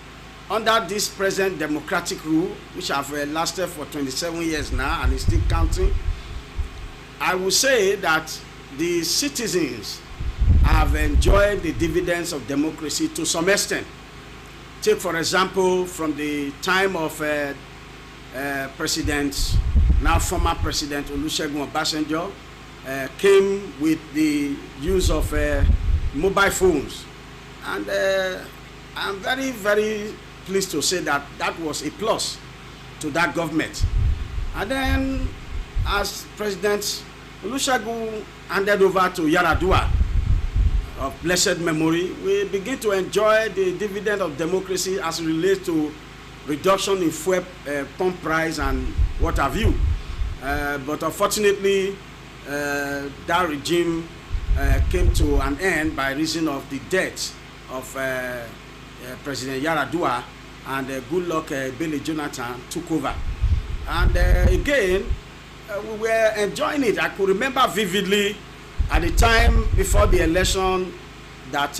under this present democratic rule, which have lasted for 27 years now and is still counting, I will say that the citizens have enjoyed the dividends of democracy to some extent. Take, for example, from the time of now former President Olusegun Obasanjo, came with the use of mobile phones. And I'm very, very pleased to say that that was a plus to that government. And then, as President Olusegun handed over to Yaradua, of blessed memory, we begin to enjoy the dividend of democracy as it relates to reduction in fuel pump price and what have you. But unfortunately, that regime came to an end by reason of the death of President Yaradua, and Goodluck Billy Jonathan took over. And again, we were enjoying it. I could remember vividly at the time before the election that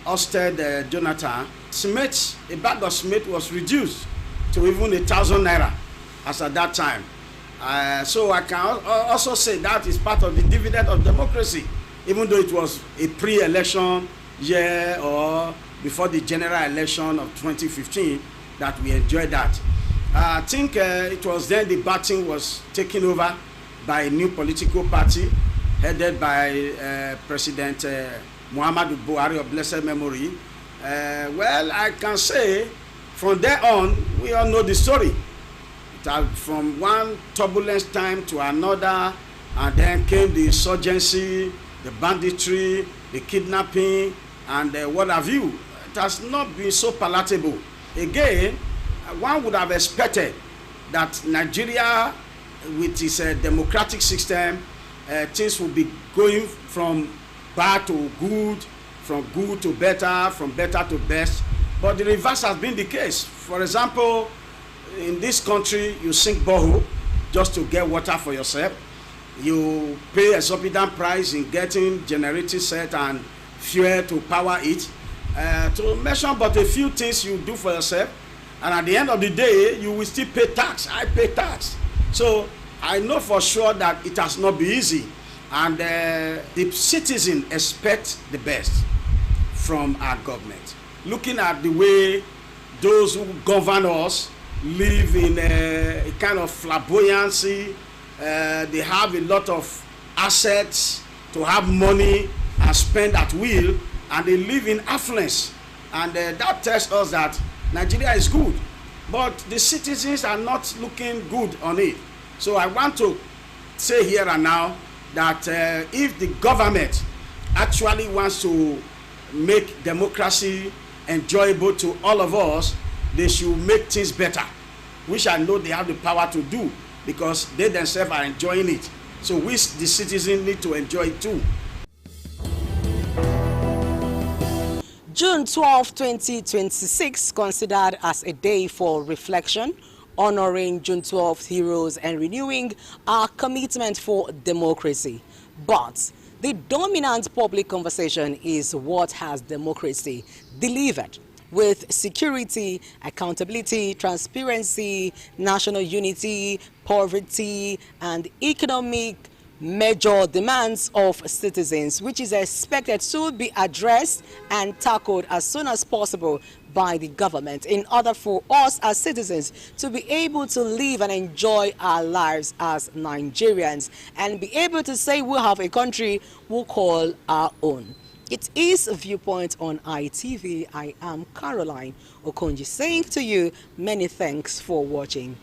ousted Jonathan, cement, a bag of cement was reduced to even 1,000 naira as at that time. So I can also say that is part of the dividend of democracy, even though it was a pre-election year or before the general election of 2015 that we enjoyed that. I think it was then the batting was taken over by a new political party headed by President Muhammadu Buhari of blessed memory. Well, I can say from there on, we all know the story. From one turbulent time to another, and then came the insurgency, the banditry, the kidnapping, and what have you. It has not been so palatable. Again, one would have expected that Nigeria, with its democratic system, things would be going from bad to good, from good to better, from better to best. But the reverse has been the case. For example, in this country, you sink borehole just to get water for yourself. You pay exorbitant price in getting generator set and fuel to power it. To mention but a few things you do for yourself, and at the end of the day, you will still pay tax. I pay tax. So I know for sure that it has not been easy, and the citizens expect the best from our government. Looking at the way those who govern us live in a kind of flamboyancy, they have a lot of assets to have money and spend at will, and they live in affluence, and that tells us that Nigeria is good, but the citizens are not looking good on it. So I want to say here and now that if the government actually wants to make democracy enjoyable to all of us, they should make things better, which I know they have the power to do because they themselves are enjoying it. So we, the citizens, need to enjoy it too. June 12, 2026, considered as a day for reflection, honoring June 12 heroes and renewing our commitment for democracy. But the dominant public conversation is what has democracy delivered, with security, accountability, transparency, national unity, poverty, and economic major demands of citizens, which is expected to be addressed and tackled as soon as possible by the government in order for us as citizens to be able to live and enjoy our lives as Nigerians and be able to say we have a country we call our own. It is a Viewpoint on ITV. I am Caroline Okonji saying to you many thanks for watching.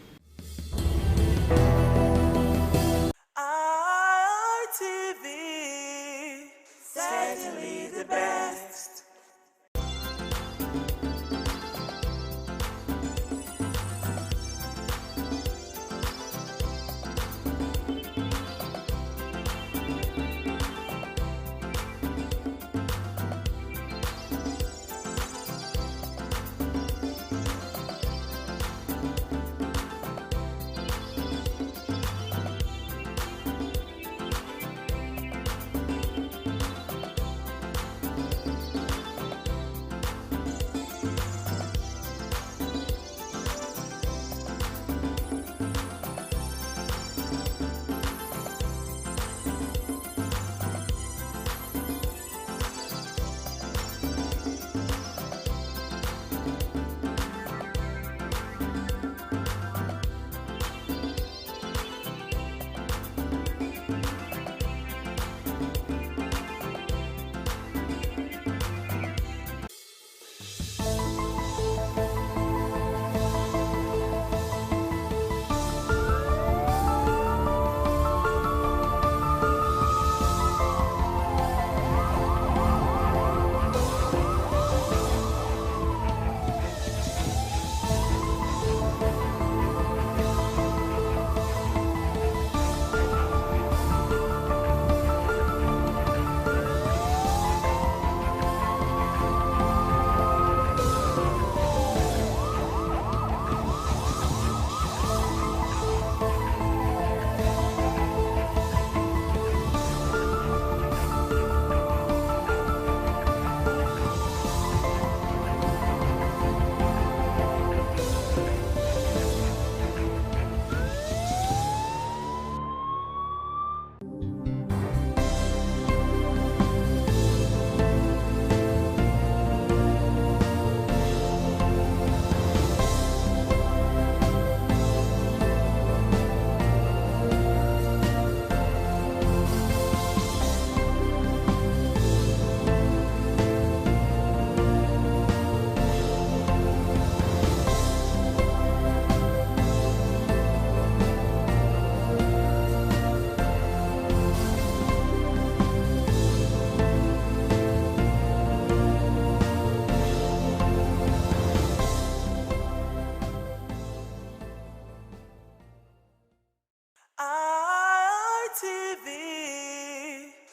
ITV,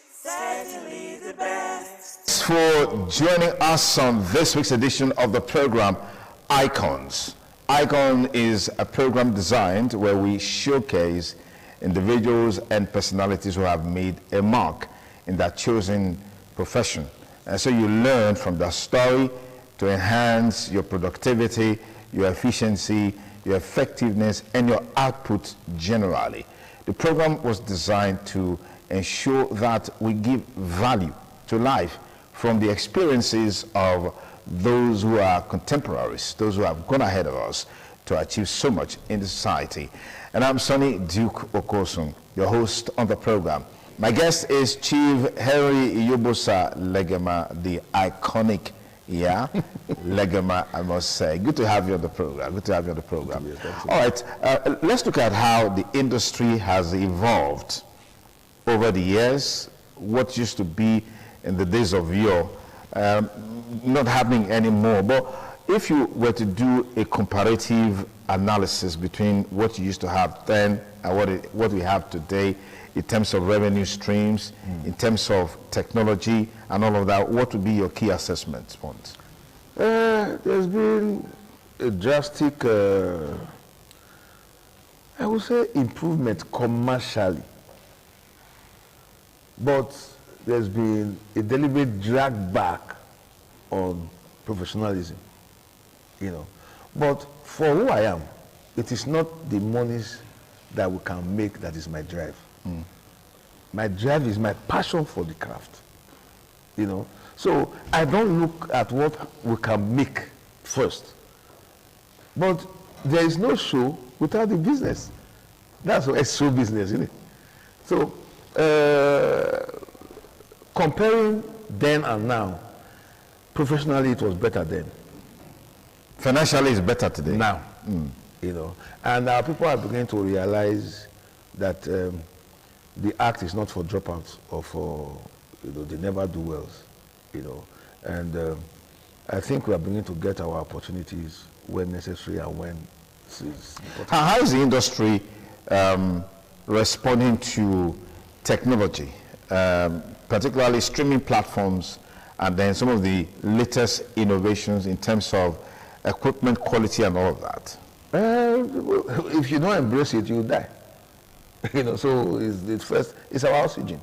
certainly the best. For joining us on this week's edition of the program, Icons. Icon is a program designed where we showcase individuals and personalities who have made a mark in their chosen profession. And so you learn from their story to enhance your productivity, your efficiency, your effectiveness, and your output generally. The program was designed to ensure that we give value to life from the experiences of those who are contemporaries, those who have gone ahead of us to achieve so much in the society. And I'm Sonny Duke Okosun, your host on the program. My guest is Chief Henry Iyobosa Legema, the iconic, Legema, I must say. Good to have you on the program. Good to have you on the program. All right, let's look at how the industry has evolved over the years, what used to be in the days of yore, not happening anymore. But if you were to do a comparative analysis between what you used to have then and what we have today in terms of revenue streams, in terms of technology and all of that, what would be your key assessment points? There's been a drastic, I would say, improvement commercially. But there's been a deliberate drag back on professionalism, you know. But for who I am, it is not the monies that we can make that is my drive. My drive is my passion for the craft, you know. So I don't look at what we can make first. But there is no show without the business. That's what show business, isn't it? So comparing then and now, professionally it was better then. Financially it's better today. Now, you know, and people are beginning to realize that the act is not for dropouts or for, you know, they never do wells, you know, and I think we are beginning to get our opportunities when necessary and when it's important. How is the industry responding to technology, particularly streaming platforms, and then some of the latest innovations in terms of equipment quality and all of that? If you don't embrace it, you die. You know, so it's our oxygen.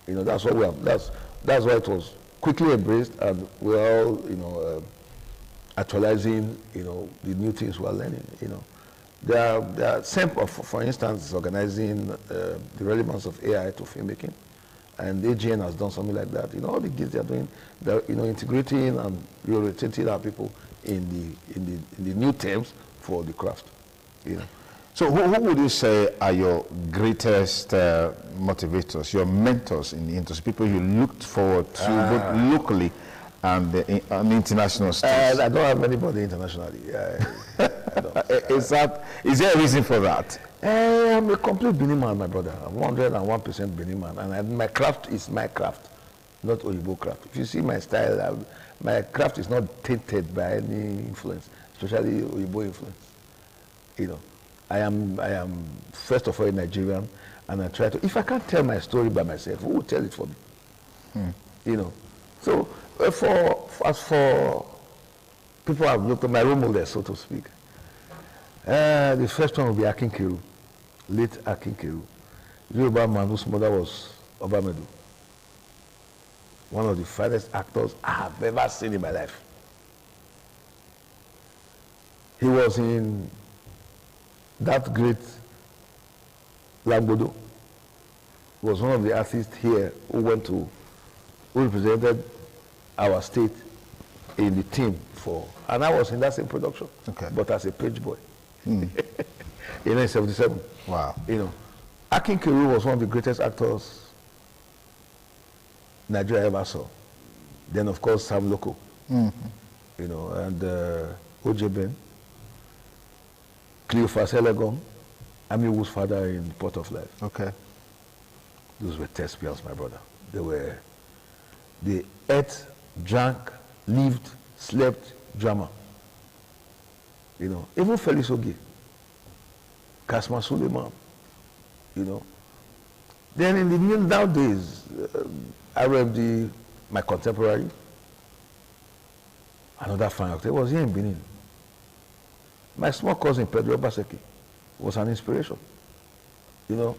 You know, that's what we have. That's why it was quickly embraced, and we're all, you know, actualizing, you know, the new things we're learning. You know, there are SEMP, for instance, organizing the relevance of AI to filmmaking, and AGN has done something like that. You know, all the kids they're doing, they're, you know, integrating and reorientating our people in the new terms for the craft. You know. So who would you say are your greatest motivators, your mentors in the industry, people you looked forward to both locally and on the international stage? I don't have anybody internationally. Is there a reason for that? I'm a complete Benin man, my brother. I'm 101% Benin man, and my craft is my craft, not Oyibo craft. If you see my style, my craft is not tainted by any influence, especially Oyibo influence. You know. I am first of all a Nigerian, and I try to, if I can't tell my story by myself, who will tell it for me? You know. So as for people I've looked at, my role models, so to speak, the first one will be Akin Kiru, late Akin Kiru, Yoruba man whose mother was Obamedu, one of the finest actors I have ever seen in my life. He was in that great Lambodo. Was one of the artists here who represented our state in the team for, and I was in that same production, but as a page boy in 1977. Wow. You know, Akin Kiru was one of the greatest actors Nigeria ever saw. Then of course Sam Loco, you know, and Ojeben, Cleophas Elegon, Amiwo's father in Port of Life. Okay. Those were thespians, my brother. They ate, drank, lived, slept drama. You know, even Felix Oge, Kasma Suleiman, you know. Then in the nowadays, RMD, my contemporary, another fine actor, was here in Benin. My small cousin, Pedro Baseki, was an inspiration. You know,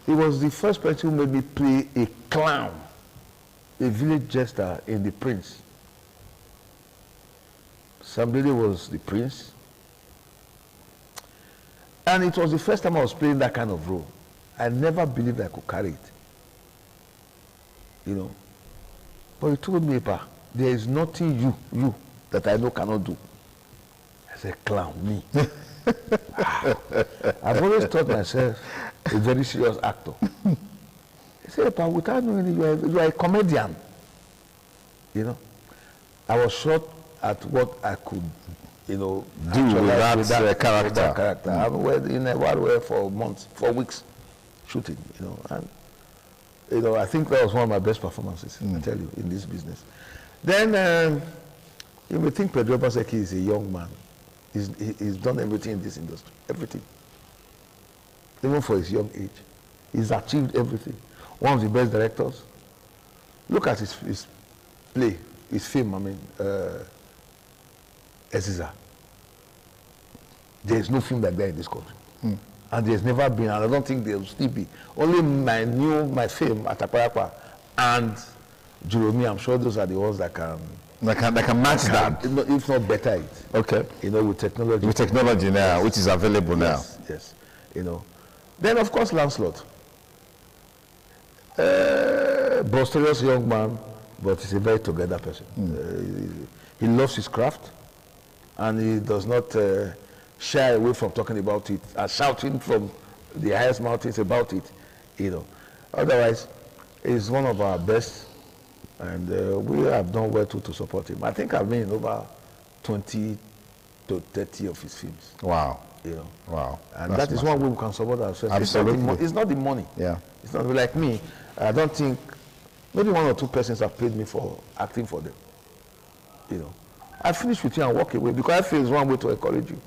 he was the first person who made me play a clown, a village jester in The Prince. Somebody was the prince. And it was the first time I was playing that kind of role. I never believed I could carry it. You know. But he told me, "Pa, there is nothing you that I know cannot do." I said, "Clown, me." I've always thought myself a very serious actor. He said, "Pa, without knowing you are a comedian." You know. I was shocked at what I could, you know, do with that character. I was in a wild way for months, for weeks, shooting, you know. And You know, I think that was one of my best performances, I tell you, in this business. Then you may think Pedro Obaseki is a young man. He's done everything in this industry, everything. Even for his young age. He's achieved everything. One of the best directors. Look at his play, his film, I mean, Eziza. There is no film like that in this country. And there's never been, and I don't think there will still be. Only my film, Ataparapa, and Jerome, I'm sure those are the ones that can match that. If not better it. Okay. You know, with technology. With technology now, which is available now. Yes, you know. Then, of course, Lancelot. Boisterous young man, but he's a very together person. He loves his craft, and he does not shy away from talking about it and shouting from the highest mountains about it, you know. Otherwise, he's one of our best, and we have done well to support him. I think I've been in over 20 to 30 of his films. Wow. You know. Wow. And that is one way we can support ourselves. Absolutely. It's not the money. Yeah. It's not like me. I don't think, maybe 1 or 2 persons have paid me for acting for them. You know. I finish with you and walk away because I feel it's one way to encourage you.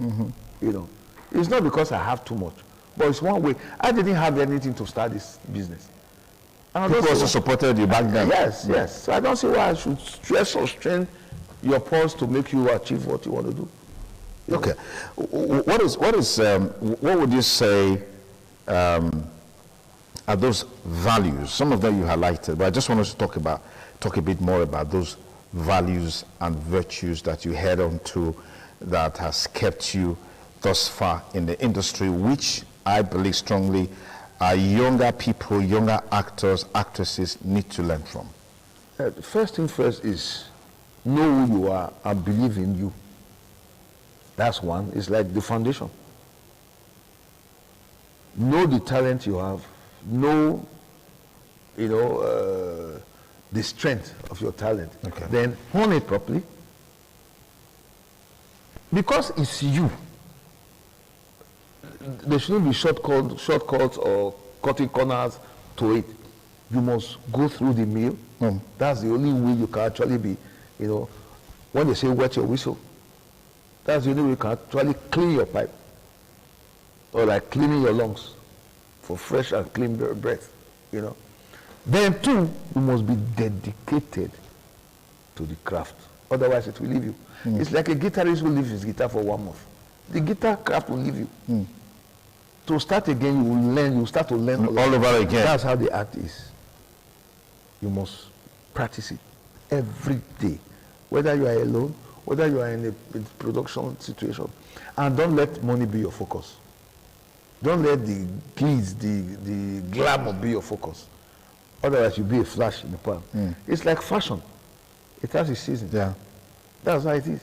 You know. It's not because I have too much, but it's one way. I didn't have anything to start this business. And people also supported you back then. Yes, yes. So I don't see why I should stress or strain your pulse to make you achieve what you want to do. Okay. What would you say are those values? Some of them you highlighted, but I just want us to talk a bit more about those values and virtues that you head on to that has kept you thus far in the industry, which I believe strongly our younger people, younger actors, actresses need to learn from. First thing first is know who you are and believe in you. That's one. It's like the foundation. Know the talent you have. Know, you know, the strength of your talent. Okay. Then hone it properly. Because it's you. There shouldn't be shortcuts or cutting corners to it. You must go through the mill. That's the only way you can actually be, you know, when they say wet your whistle, that's the only way you can actually clean your pipe. Or like cleaning your lungs for fresh and clean breath, you know. Then 2, you must be dedicated to the craft. Otherwise it will leave you. It's like a guitarist who leaves his guitar for 1 month. The guitar craft will leave you. To start again, you will start to learn all over again. That's how the art is. You must practice it every day. Whether you are alone, whether you are in a production situation. And don't let money be your focus. Don't let the glitz, the glamour be your focus. Otherwise you'll be a flash in the pan. It's like fashion. It has its season. Yeah. That's how it is.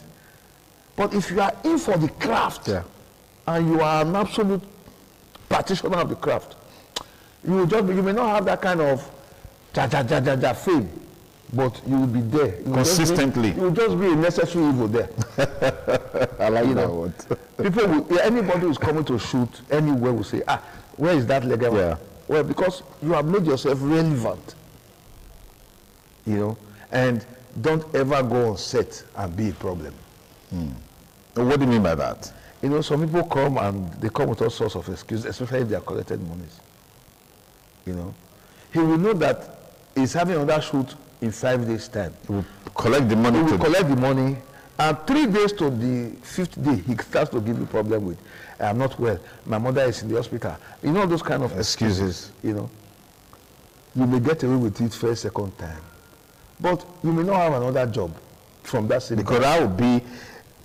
But if you are in for the craft, and you are an absolute practitioner of the craft, you may not have that kind of fame, but you will be there. Consistently. You will just be a necessary evil there. I like that word. People anybody who's coming to shoot anywhere will say, where is that leg? Yeah. Well, because you have made yourself relevant. You know, and don't ever go on set and be a problem. What do you mean by that? You know, some people come and they come with all sorts of excuses, especially if they are collected monies. You know, he will know that he's having another shoot in 5 days' time. He will collect the money. He will collect the money, and 3 days to the 5th day, he starts to give you problem with, I'm not well, my mother is in the hospital. You know, those kind of excuses. You know, you may get away with it first, second time, but you may not have another job from that same because that would be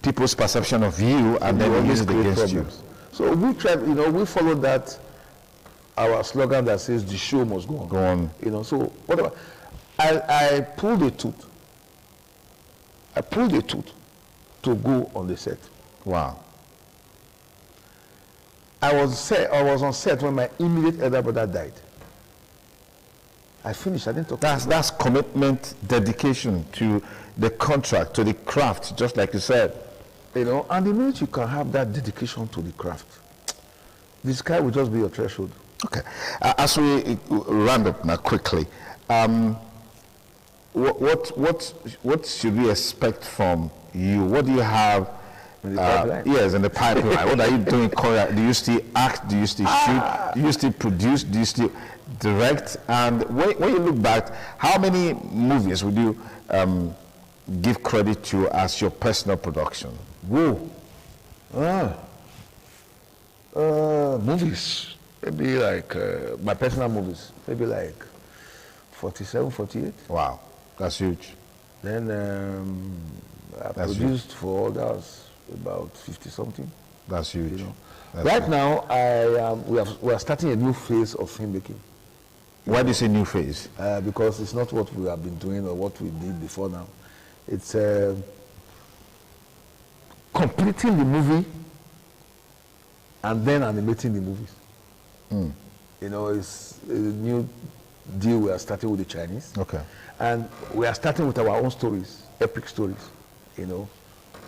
people's perception of you, and then they use it against you. So we try, you know, we follow that, our slogan that says the show must go on. Go on. You know, so whatever. I pulled a tooth. I pulled a tooth to go on the set. Wow. I was on set when my immediate elder brother died. I finished. I didn't talk. That's commitment, dedication to the contract, to the craft, just like you said. You know, and the minute you can have that dedication to the craft, the sky will just be your threshold. Okay. As we round up now quickly, what should we expect from you? What do you have? Yes, in the pipeline. What are you doing? Do you still act? Do you still shoot? Do you still produce? Do you still direct? And when you look back, how many movies would you give credit to as your personal production? Whoa. Movies. Maybe like my personal movies. Maybe like 47, 48. Wow, that's huge. Then I produced for others about 50 something. That's huge. You know. That's right huge. now, we are starting a new phase of filmmaking. Why do you say new phase? Because it's not what we have been doing or what we did before now. It's completing the movie and then animating the movies. You know, it's a new deal we are starting with the Chinese. Okay. And we are starting with our own stories, epic stories. You know,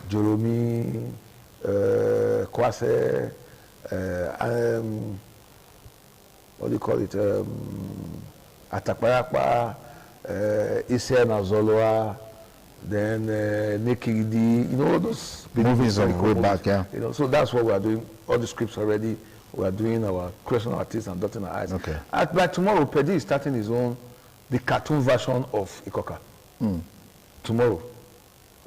Joromi, Kwase, what do you call it? Atakparakpa, Ise Nazoloa, then Nekidi, you know, all those movies of way back, yeah. You know, so that's what we are doing. All the scripts already. We are doing our crossing our teeth and dotting our eyes. Okay. By tomorrow, Pedi is starting his own, the cartoon version of Ikoka. Tomorrow,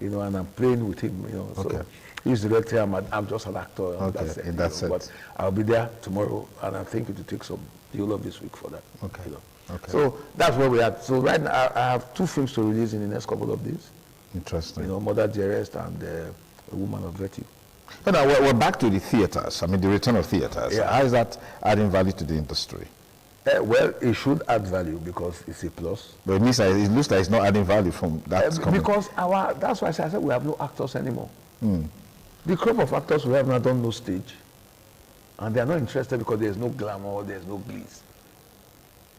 you know, and I'm playing with him. You know, Okay. so he's the director. I'm just an actor. Okay, that's it. But I'll be there tomorrow, and I'm thinking to take some deal of this week for that. Okay. You know. Okay. So that's where we are. So right now, I have 2 films to release in the next couple of days. Interesting. You know, Mother Dearest and A Woman of Virtue. You know, we're back to the theaters. I mean, the return of theaters. Yeah. How is that adding value to the industry? Well, it should add value because it's a plus. But it means that it looks like it's not adding value from that. Because that's why I said we have no actors anymore. The crop of actors we have now don't know stage. And they are not interested because there's no glamour, there's no glitz.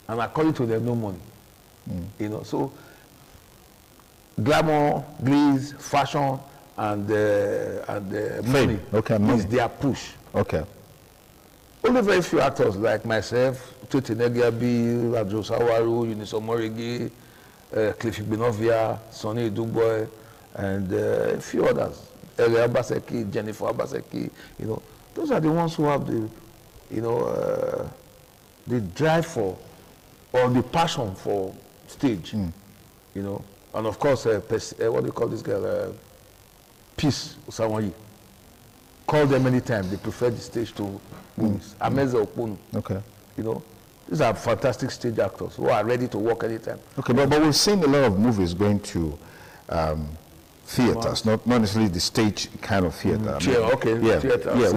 And according to them, no money. You know, so glamour, glitz, fashion, and money is their push. Okay. Only very few actors like myself, Tuti Negiabi, Rajo Sawaru, Uniso Morigi, Cliff Benovia, Sonny Duboy, and a few others. Elia Abaseki, Jennifer Abaseki, you know, those are the ones who have the, you know, the drive for, or the passion for stage, you know. And of course, what do you call this girl? Peace Osawayi. Call them anytime. They prefer the stage to movies. Ameze Okponu. Okay. You know, these are fantastic stage actors who are ready to work anytime. Okay, but we've seen a lot of movies going to theaters, not necessarily the stage kind of theater.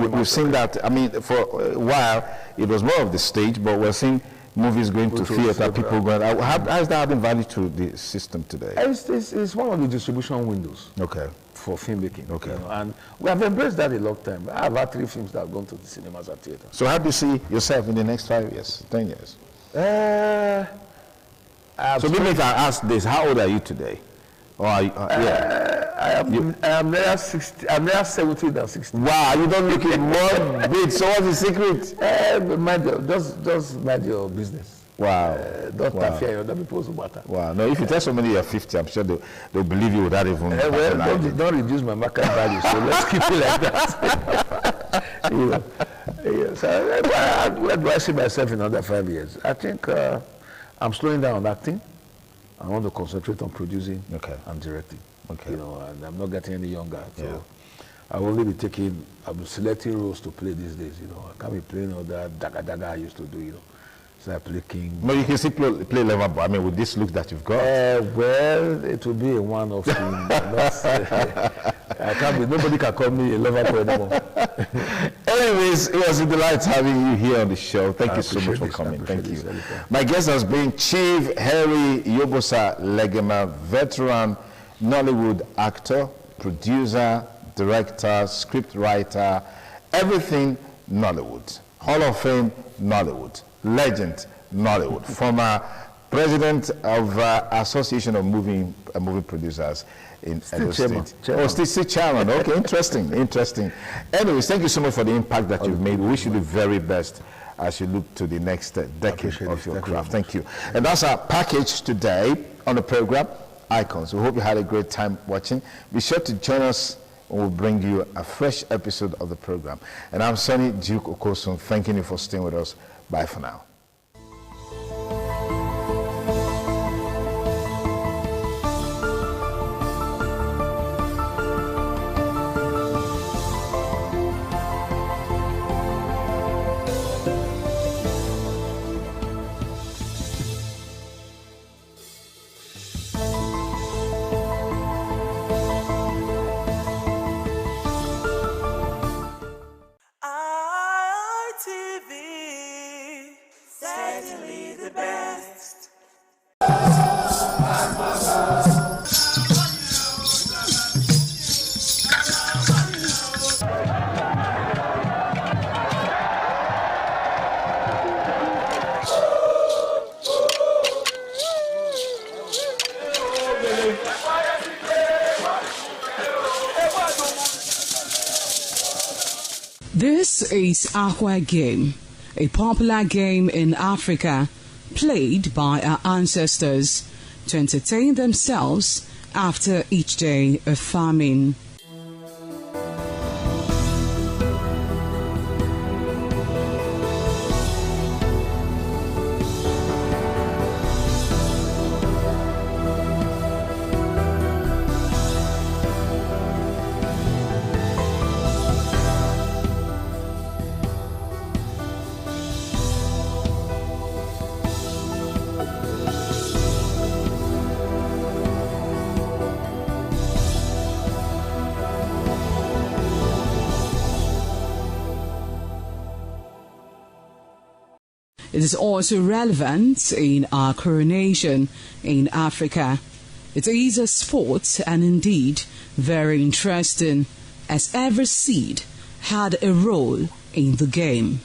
We've seen that. I mean, for a while, it was more of the stage, but we're seeing movies going to theater, people going. How is that adding value to the system today? It's one of the distribution windows. Okay. For filmmaking. Okay. You know, and we have embraced that a long time. I have had 3 films that have gone to the cinemas and theater. So how do you see yourself in the next 5 years, 10 years? So maybe if I ask this, how old are you today? Or are you, I am near 60. I'm near 70 than 60. Wow, you don't look it more big. So what's the secret? Just mind your business. Wow. Don't interfere in other people's matter. Wow. No, if you tell somebody you're 50, I'm sure they'll believe you without even. Don't reduce my market value. So let's keep it like that. You know. Yeah, so where do I see myself in another 5 years? I think I'm slowing down on acting. I want to concentrate on producing and directing. Okay. You know, and I'm not getting any younger. So I will only be I'm selecting roles to play these days. You know, I can't be playing all that daga I used to do. You know. So I play King. No, you can still play level, but I mean, with this look that you've got. Well, it will be a one-off thing. I can't be. Nobody can call me a lover boy anymore. Anyways, it was a delight having you here on the show. Thank you so much for coming. Thank you. My guest has been Chief Harry Yobosa Legema, veteran Nollywood actor, producer, director, script writer, everything Nollywood. Hall of Fame Nollywood. Legend Nollywood, former president of Association of Movie Producers in Edo State. Oh, still chairman. Okay, interesting. Anyways, thank you so much for the impact that you've made. We wish you the very best as you look to the next decade of your craft. Thank you. And that's our package today on the program, Icons. We hope you had a great time watching. Be sure to join us when we'll bring you a fresh episode of the program. And I'm Sonny Duke Okosun, thanking you for staying with us. Bye for now. This is Aqua Game, a popular game in Africa played by our ancestors to entertain themselves after each day of farming. It is also relevant in our coronation in Africa. It is a sport and indeed very interesting, as every seed had a role in the game.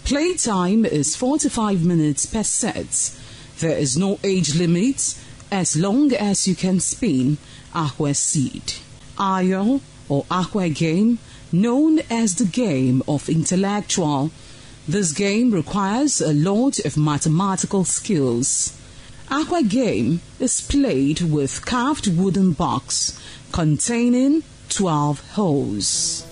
Playtime is 45 minutes per set. There is no age limit as long as you can spin Aqua Seed. Ayo or Aqua Game, known as the game of intellectual. This game requires a lot of mathematical skills. Aqua Game is played with carved wooden box containing 12 holes.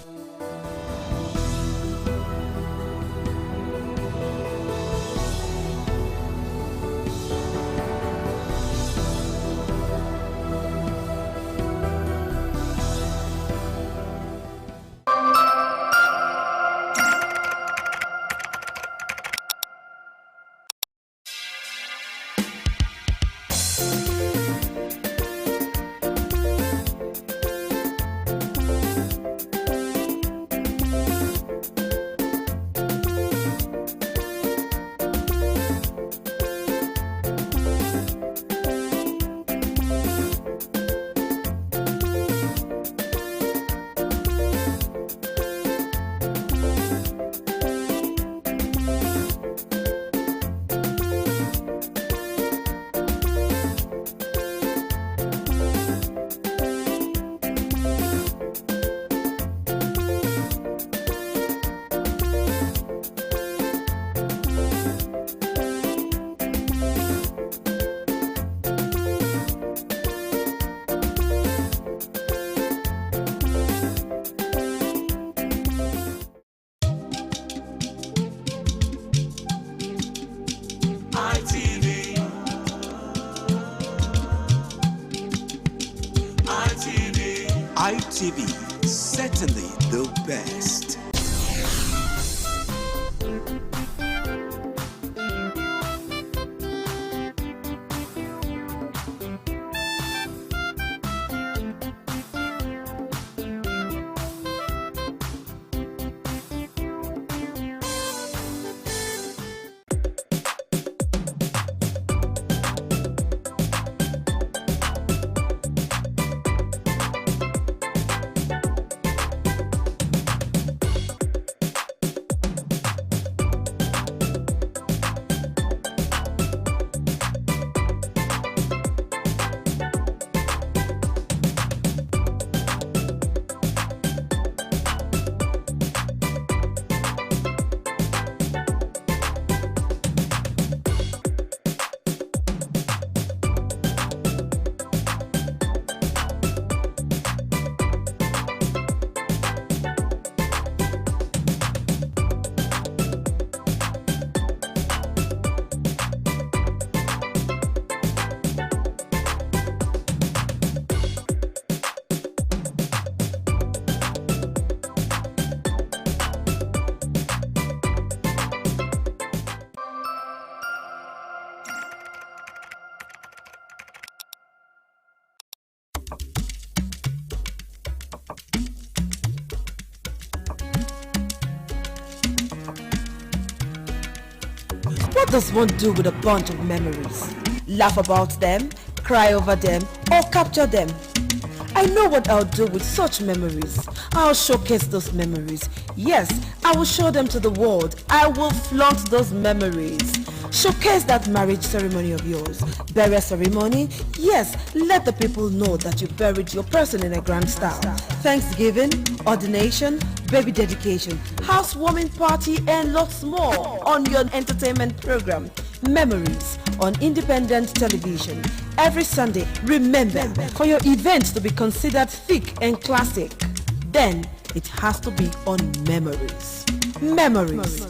ITV certainly the best. What does one do with a bunch of memories? Laugh about them, cry over them, or capture them? I know what I'll do with such memories. I'll showcase those memories. Yes, I will show them to the world. I will flaunt those memories. Showcase that marriage ceremony of yours. Burial ceremony? Yes, let the people know that you buried your person in a grand style. Thanksgiving, ordination, baby dedication, housewarming party, and lots more on your entertainment program, Memories, on Independent Television. Every Sunday, remember, for your event to be considered thick and classic, then it has to be on Memories. Memories.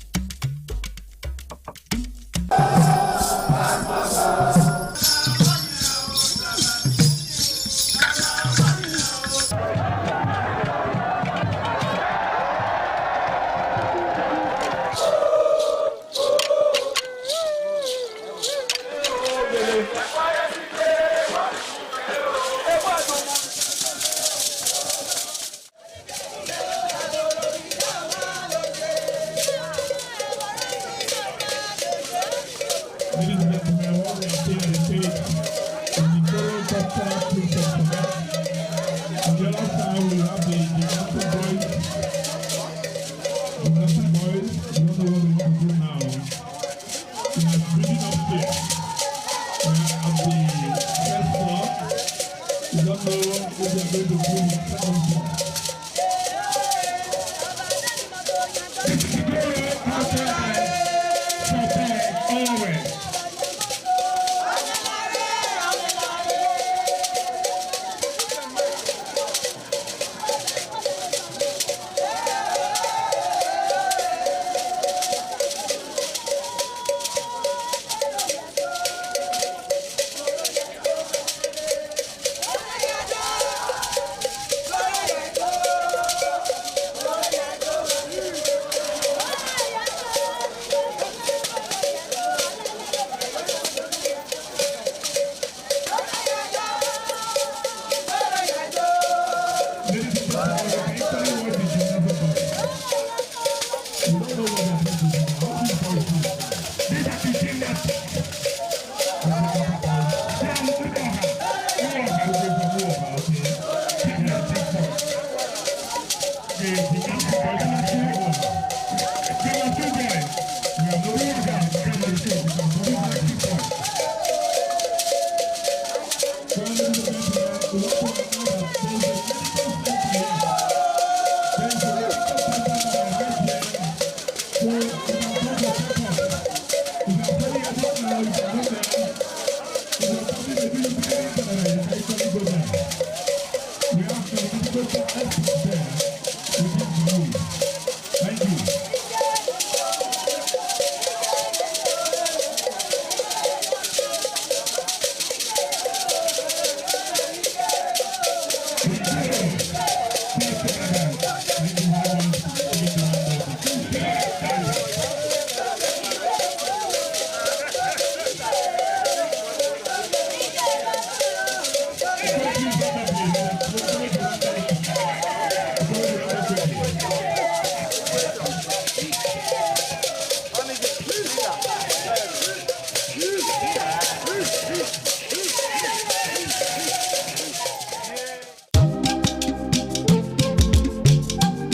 We have to